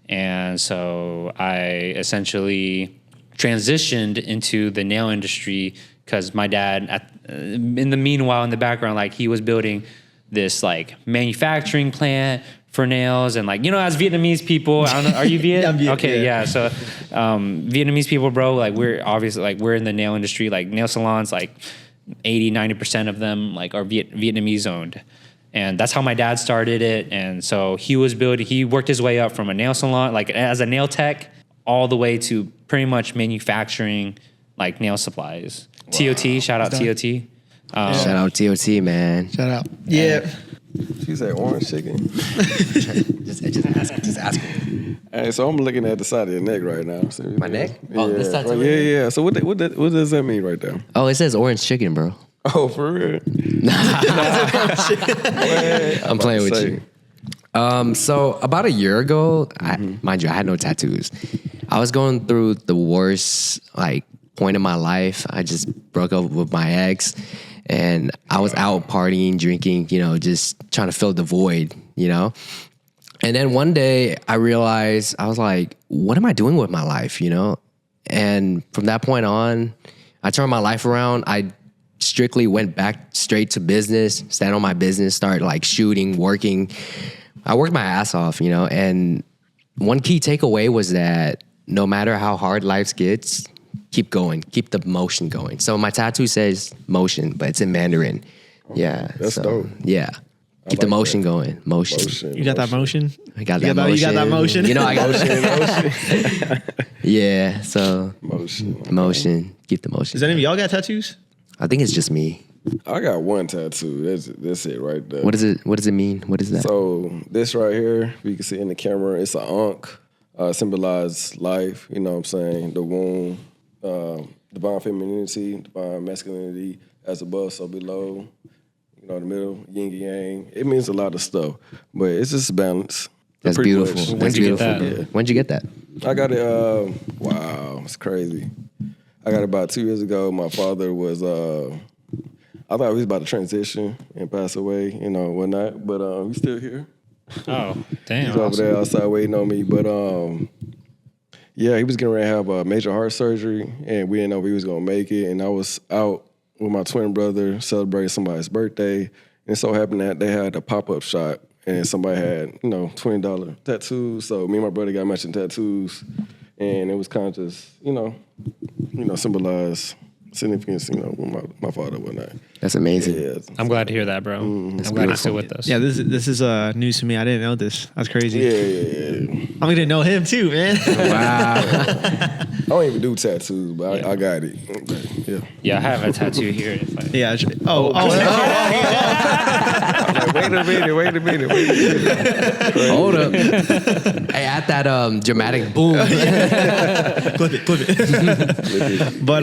And so I essentially transitioned into the nail industry because my dad, in the meanwhile, in the background, like he was building this like manufacturing plant for nails, and like as Vietnamese people, I don't know, are you Viet?
Yeah,
okay, yeah. So Vietnamese people, bro, like we're obviously like we're in the nail industry, like nail salons, like 80-90% of them like are Vietnamese owned. And that's how my dad started it. And so he worked his way up from a nail salon, like as a nail tech, all the way to pretty much manufacturing like nail supplies. Wow. TOT, shout out TOT.
Shout out TOT, man.
Shout out. Yeah.
She said orange chicken.
just ask me.
Hey, so I'm looking at the side of your neck right now. So,
My neck?
Yeah.
Oh, this tattoo?
Yeah. So what does that mean right there?
Oh, it says orange chicken, bro.
Oh, for real?
I'm playing with you. So about a year ago, mind you, I had no tattoos. I was going through the worst like point in my life. I just broke up with my ex, and I was out partying, drinking, just trying to fill the void, And then one day I realized, I was like, what am I doing with my life, And from that point on, I turned my life around. I strictly went back straight to business, stand on my business, start like shooting, working. I worked my ass off, and one key takeaway was that no matter how hard life gets, keep going, keep the motion going. So my tattoo says motion, but it's in Mandarin. Yeah.
That's dope.
Yeah. Keep the motion going. Motion.
You got that motion?
I got that motion.
You got that motion?
I got motion. Yeah. So motion. Keep the motion.
Does any of y'all got tattoos?
I think it's just me.
I got one tattoo. That's it right there.
What does it mean? What is that?
So this right here, you can see in the camera, it's an ankh. Symbolize life, you know what I'm saying? The womb, divine femininity, divine masculinity, as above, so below. The middle, yin and yang. It means a lot of stuff, but it's just balance.
That's beautiful. That's beautiful.
Yeah.
When'd you get that?
I got it, wow, it's crazy. I got it about 2 years ago. My father was, I thought he was about to transition and pass away, whatnot, but he's still here.
Oh, damn.
He's over there outside waiting on me, but yeah, he was getting ready to have a major heart surgery, and we didn't know if he was going to make it, and I was out with my twin brother celebrating somebody's birthday, and it so happened that they had a pop-up shop, and somebody had, $20 tattoos, so me and my brother got matching tattoos, and it was kind of just, symbolize significance, with my father and whatnot.
That's amazing.
Yeah.
I'm glad to hear that, bro. I'm glad you're still with us.
Yeah, this is news to me. I didn't know this. That's crazy.
Yeah.
I'm gonna know him too, man.
Wow.
I don't even do tattoos, but I got it. Yeah.
Yeah, I have a tattoo here. It's like,
Yeah.
Wait a minute.
Hold up. Hey, at that dramatic boom.
Clip it. But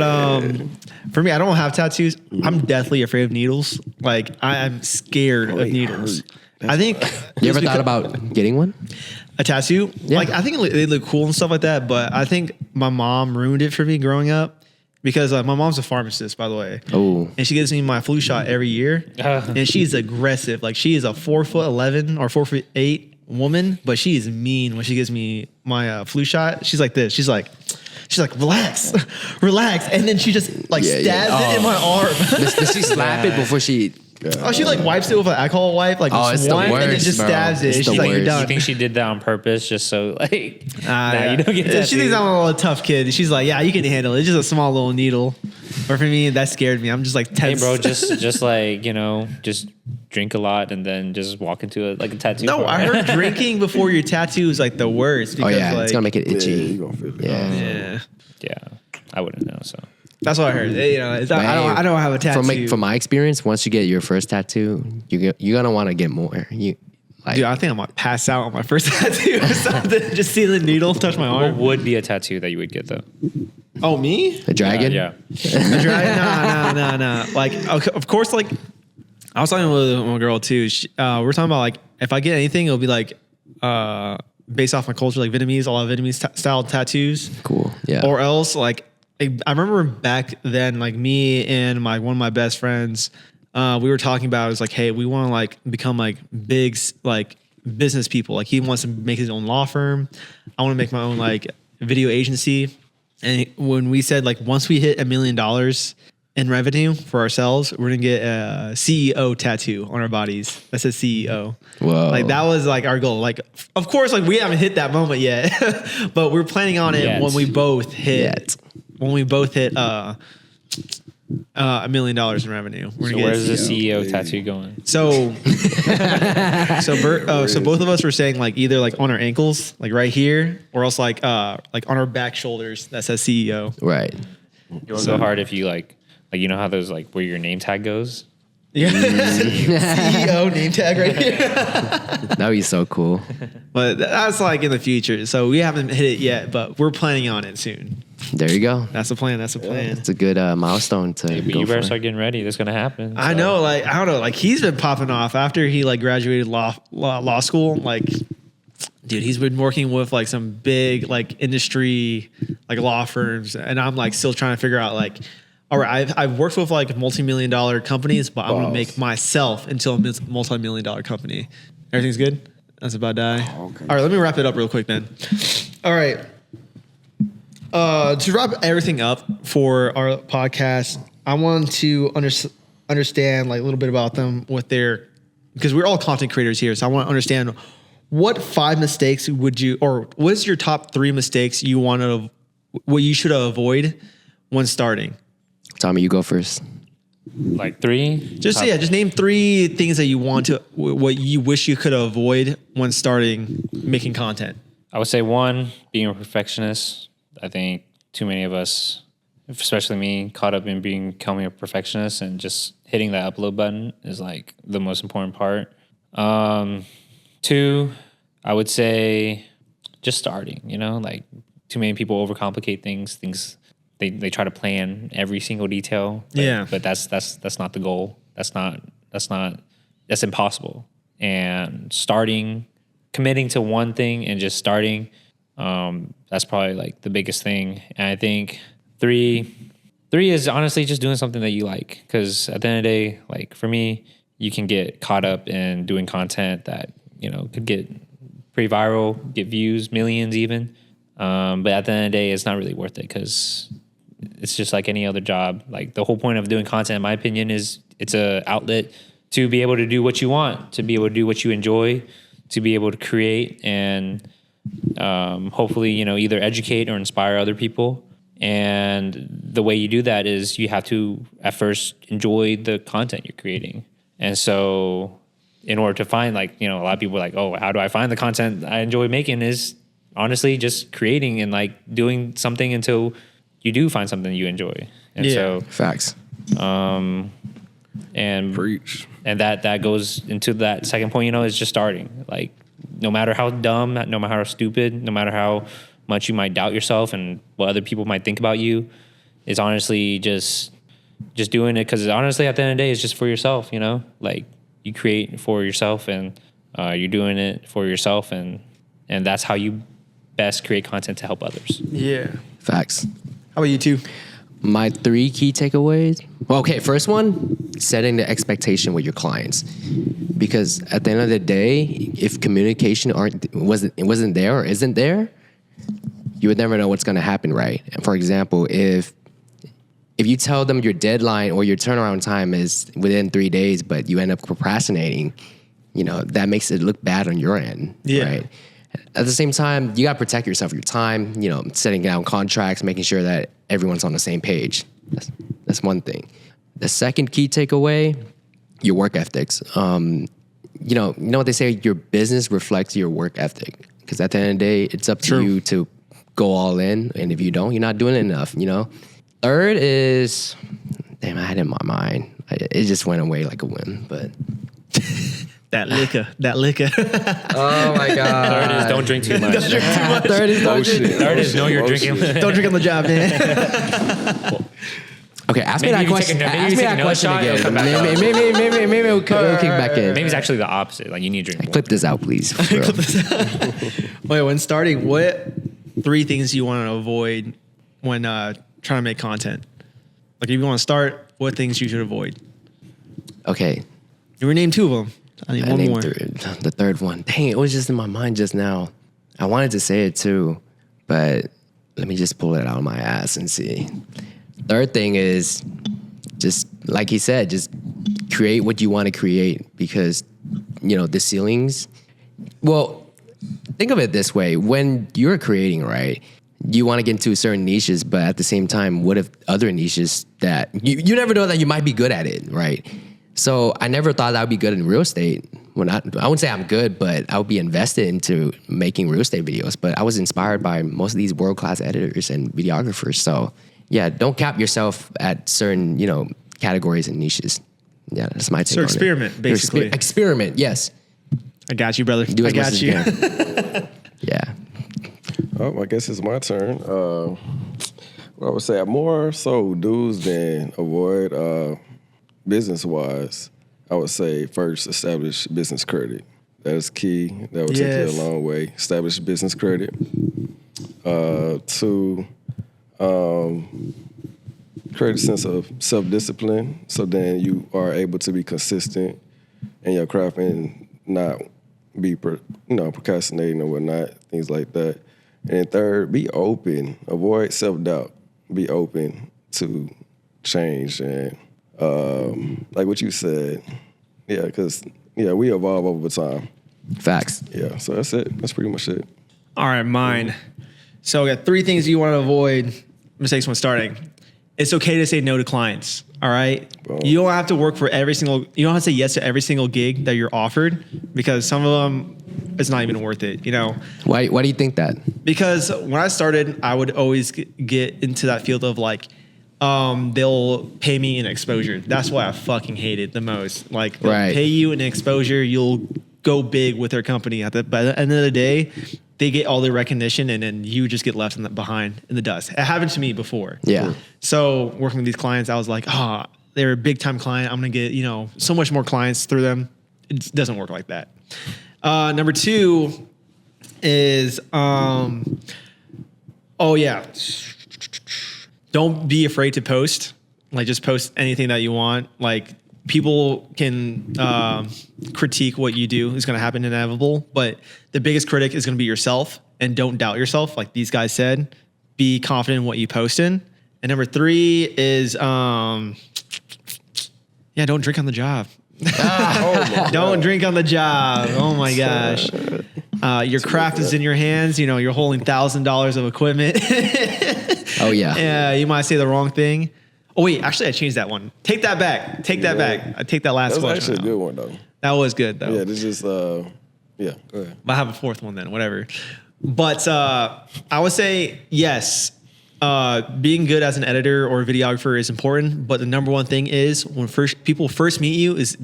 for me, I don't have tattoos. I'm deathly afraid of needles. Like I'm scared of needles. I think.
You ever thought about getting one?
A tattoo?
Yeah.
Like I think they look cool and stuff like that. But I think my mom ruined it for me growing up. Because my mom's a pharmacist, by the way.
Oh.
And she gives me my flu shot every year. And she's aggressive. Like she is a 4'11" or 4'8" woman, but she is mean when she gives me my flu shot. She's like this. She's like, relax. And then she just stabs it in my arm.
Does she slap it before she?
Oh, she wipes it with an alcohol wipe,
it's the worst,
and then just
bro.
stabs it.
It's
She's like, you're
worst.
done.
you think she did that on purpose just so you don't get that?
She thinks I'm a little tough kid. She's like, yeah, you can handle it. It's just a small little needle. But for me, that scared me. I'm just like tense.
Hey, bro, just drink a lot and then just walk into a tattoo.
No,
parlor.
I heard drinking before your tattoo is like the worst. Because,
It's gonna make it itchy.
Yeah, you gonna feel it.
Yeah.
Yeah, I wouldn't know. So
That's what I heard. I don't have a tattoo.
From my experience, once you get your first tattoo, you're gonna want to get more.
Dude, I think I might pass out on my first tattoo or something. Just see the needle touch my
what
arm.
would be a tattoo that you would get though?
Oh, me?
A dragon?
Yeah.
A dragon? No. Like, okay, of course, like, I was talking with my girl too. We're talking about like, if I get anything, it'll be like, based off my culture, like Vietnamese, a lot of Vietnamese style tattoos.
Cool. Yeah.
Or else, like, I remember back then, like me and one of my best friends, we were talking about, it was like, hey, we want to like become like big, like business people. Like he wants to make his own law firm. I want to make my own like video agency. And when we said like, once we hit $1 million in revenue for ourselves, we're going to get a CEO tattoo on our bodies that says CEO.
Whoa.
Like that was like our goal. Like, of course, like we haven't hit that moment yet, but we're planning on it when we both hit. When we both hit $1 million in revenue. We're
So
gonna
where's
get
the
a CEO.
CEO tattoo going?
So, so both of us were saying like either like on our ankles, like right here, or else like on our back shoulders that says CEO.
Right.
It would go hard if you like you know how those like where your name tag goes.
Yeah, CEO name tag right here.
That would be so cool.
But that's like in the future. So we haven't hit it yet, but we're planning on it soon.
There you go.
That's the plan. That's the plan.
It's a good milestone to
But
go
you better
for.
start getting ready. That's gonna happen.
I know, like I don't know, like he's been popping off after he like graduated law school. Like, dude, he's been working with like some big like industry like law firms, and I'm like still trying to figure out like, all right, I've worked with like multi-million-dollar companies, but I'm gonna make myself into a multi-million-dollar company. Everything's good. That's about die.
Okay.
All right, let me wrap it up real quick then. All right. To wrap everything up for our podcast, I want to understand like a little bit about them, because we're all content creators here. So I want to understand what 5 mistakes what is your top 3 mistakes what you should avoid when starting?
Tommy, you go first.
Like 3.
Just name 3 things that what you wish you could avoid when starting making content.
I would say 1, being a perfectionist. I think too many of us, especially me, caught up in becoming a perfectionist, and just hitting that upload button is like the most important part. 2, I would say just starting, like too many people overcomplicate things. They try to plan every single detail. But that's not the goal. That's impossible. And committing to one thing and just starting, that's probably like the biggest thing. And I think 3 is honestly just doing something that you like. Because at the end of the day, like for me, you can get caught up in doing content that, could get pretty viral, get views, millions even. But at the end of the day, it's not really worth it, because it's just like any other job. Like the whole point of doing content, in my opinion, is it's a outlet to be able to do what you want, to be able to do what you enjoy, to be able to create and hopefully, either educate or inspire other people. And the way you do that is you have to at first enjoy the content you're creating. And so in order to find a lot of people are like, oh, how do I find the content I enjoy making? Is honestly just creating and like doing something until you do find something you enjoy. And so
facts.
And
Preach.
And that goes into that second point, is just starting. Like no matter how dumb, no matter how stupid, no matter how much you might doubt yourself and what other people might think about you, is honestly just doing it. Because honestly, at the end of the day, it's just for yourself, like you create for yourself, and you're doing it for yourself, and that's how you best create content to help others.
Yeah.
Facts.
How about you 2?
My 3 key takeaways. Well, okay, first one, setting the expectation with your clients, because at the end of the day, if communication wasn't there or isn't there, you would never know what's going to happen, right? And for example, if you tell them your deadline or your turnaround time is within 3 days, but you end up procrastinating, that makes it look bad on your end, right? At the same time, you got to protect yourself, your time, setting down contracts, making sure that everyone's on the same page. That's one thing. The second key takeaway, your work ethics. You know what they say, your business reflects your work ethic. Because at the end of the day, it's up to you to go all in. And if you don't, you're not doing it enough, Third is, damn, I had it in my mind. It just went away like a whim, but...
That liquor.
Oh my God.
Third is don't drink too much.
Third is don't drink.
Third is know you're drinking.
Don't drink on the job, man.
Okay, ask me
Maybe
that
you
question.
take
Ask me that
another
question
shot, it'll
again.
come back up.
Maybe we'll kick back in.
Maybe it's actually the opposite. Like you need to drink more.
Clip this out, please. For real.
Wait, when starting, what 3 things you want to avoid when trying to make content? Like if you want to start, what things you should avoid?
Okay.
You were named 2 of them. I need one
named
more.
The third one. Dang, it was just in my mind just now. I wanted to say it too, but let me just pull it out of my ass and see. Third thing is just, like he said, just create what you want to create, because, the ceilings. Well, think of it this way. When you're creating, right, you want to get into certain niches, but at the same time, what if other niches that you never know that you might be good at it, right? So I never thought I would be good in real estate. I wouldn't say I'm good, but I would be invested into making real estate videos. But I was inspired by most of these world-class editors and videographers. So yeah, don't cap yourself at certain, categories and niches. Yeah, that's my take on it.
So experiment, basically.
Experiment, yes.
I got you, brother.
Do
I
as much
got
as
you.
can. Yeah.
Oh, I guess it's my turn. What I would say, I more so dudes than avoid. Business-wise, I would say first establish business credit. That is key. That will take you a long way. Establish business credit. 2, create a sense of self-discipline, so then you are able to be consistent in your craft and not be procrastinating or whatnot, things like that. And 3rd, be open. Avoid self-doubt. Be open to change and like what you said. Yeah, because we evolve over time.
Facts.
Yeah, so that's it. That's pretty much it.
All right, mine. So I got 3 things you want to avoid mistakes when starting. It's okay to say no to clients. All right. You don't have to work for you don't have to say yes to every single gig that you're offered, because some of them, it's not even worth it,
Why do you think that?
Because when I started, I would always get into that field of like, they'll pay me in exposure. That's what I fucking hated the most. Like, they'll pay you in exposure. You'll go big with their company. By the end of the day, they get all the recognition, and then you just get left behind in the dust. It happened to me before.
Yeah.
So working with these clients, I was like, they're a big time client. I'm gonna get so much more clients through them. It doesn't work like that. Number 2 is don't be afraid to post. Like, just post anything that you want. Like, people can critique what you do. It's going to happen, inevitable. But the biggest critic is going to be yourself. And don't doubt yourself. Like these guys said, be confident in what you post in. And number 3 is, don't drink on the job. Don't drink on the job. Oh my gosh. Your craft is in your hands. You're holding $1,000 of equipment.
Oh yeah.
Yeah, you might say the wrong thing. Oh wait, actually I changed that one. Take that back. Take that back. I take that last question.
That was actually a good one though.
That was good though.
Yeah, this is go ahead.
I have a 4th one then, whatever. But I would say yes. Being good as an editor or a videographer is important, but the number one thing is when people first meet you is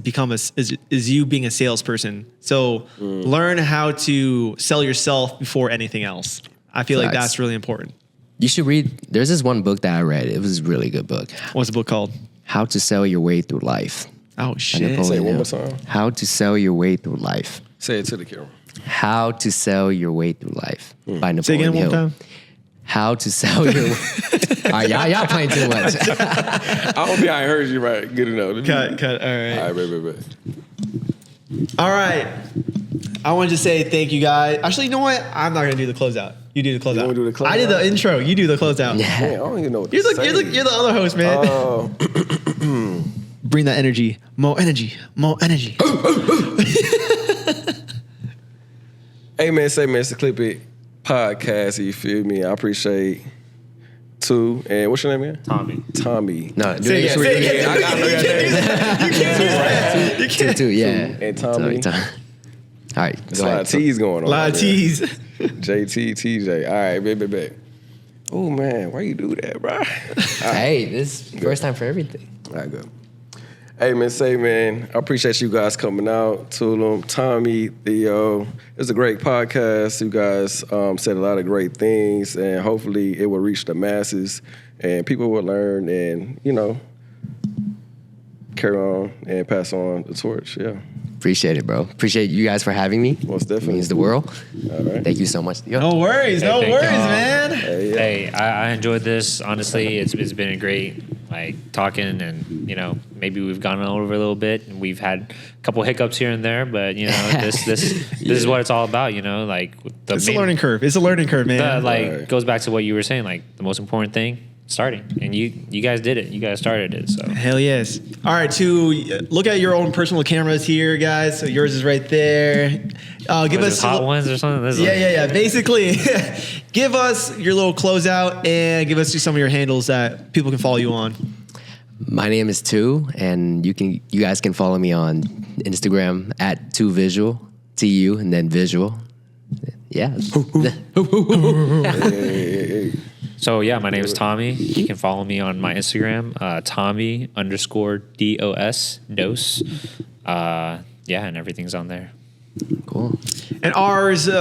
you being a salesperson. So learn how to sell yourself before anything else. I feel like that's really important.
You should read. There's this one book that I read. It was a really good book.
What's the book called?
How to Sell Your Way Through Life.
Oh shit!
Say it one more time.
How to Sell Your Way Through Life.
Say it to the camera.
How to Sell Your Way Through Life by Napoleon
Say again
Hill.
one time.
How to Sell Your. All right, y'all playing too much.
I don't think I heard you right. Good enough.
Cut. All right.
All right, wait.
All right. I wanted to say thank you guys. Actually, you know what? I'm not gonna do the closeout. You do the closeout.
wanna do the closeout?
I did the intro. You do the closeout.
Man, I don't even know what
You're
to say.
the other host, man. Bring that energy. More energy. More energy.
Hey man, it's the Clipit podcast. You feel me? I appreciate two. And what's your name again? Tommy.
No,
Say it again.
I got
You can't.
two, yeah.
And Tommy.
All right,
There's
go
a lot
ahead.
of T's going on.
A lot of
out there.
T's.
JT, TJ. All right, baby. Oh man, why you do that, bro?
Hey, this is first time for everything.
All right, good. Hey man, I appreciate you guys coming out. Tulum, Tommy, Theo. It's a great podcast. You guys said a lot of great things, and hopefully it will reach the masses, and people will learn, and carry on and pass on the torch. Yeah.
Appreciate it, bro. Appreciate you guys for having me.
Most definitely.
It means the world.
All right.
Thank you so much. Theo.
No worries,
Hey, thank y'all.
man.
Hey,
I enjoyed this. Honestly, it's been a great talking, and maybe we've gone over a little bit, and we've had a couple hiccups here and there, but this is what it's all about.
It's a learning curve. It's a learning curve, man.
Goes back to what you were saying. Like the most important thing, starting. And you guys did it. You guys started it. So
Hell yes. All right, to look at your own personal cameras here, guys. So yours is right there. Give us
hot ones or something. This is
yeah. Basically, give us your little closeout and give us some of your handles that people can follow you on.
My name is Tu, and you guys can follow me on Instagram at TuVisual, TU, and then visual. Yeah.
So yeah, my name is Tommy. You can follow me on my Instagram, Tommy_DOS, dose. Yeah, and everything's on there.
Cool.
And ours, you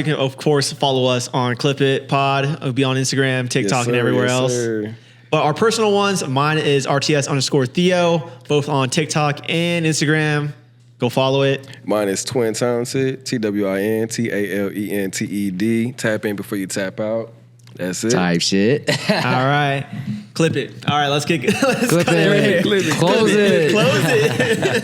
can of course follow us on Clipit Pod. It'll be on Instagram, TikTok, and everywhere else.
Sir.
But our personal ones, mine is RTS_Theo, both on TikTok and Instagram. Go follow it.
Mine is Twin Talented, TwinTalented. Tap in before you tap out. That's it.
Type shit.
All right. Clip it. All right, let's cut it
Clip
right here.
it. Close it.
Close it.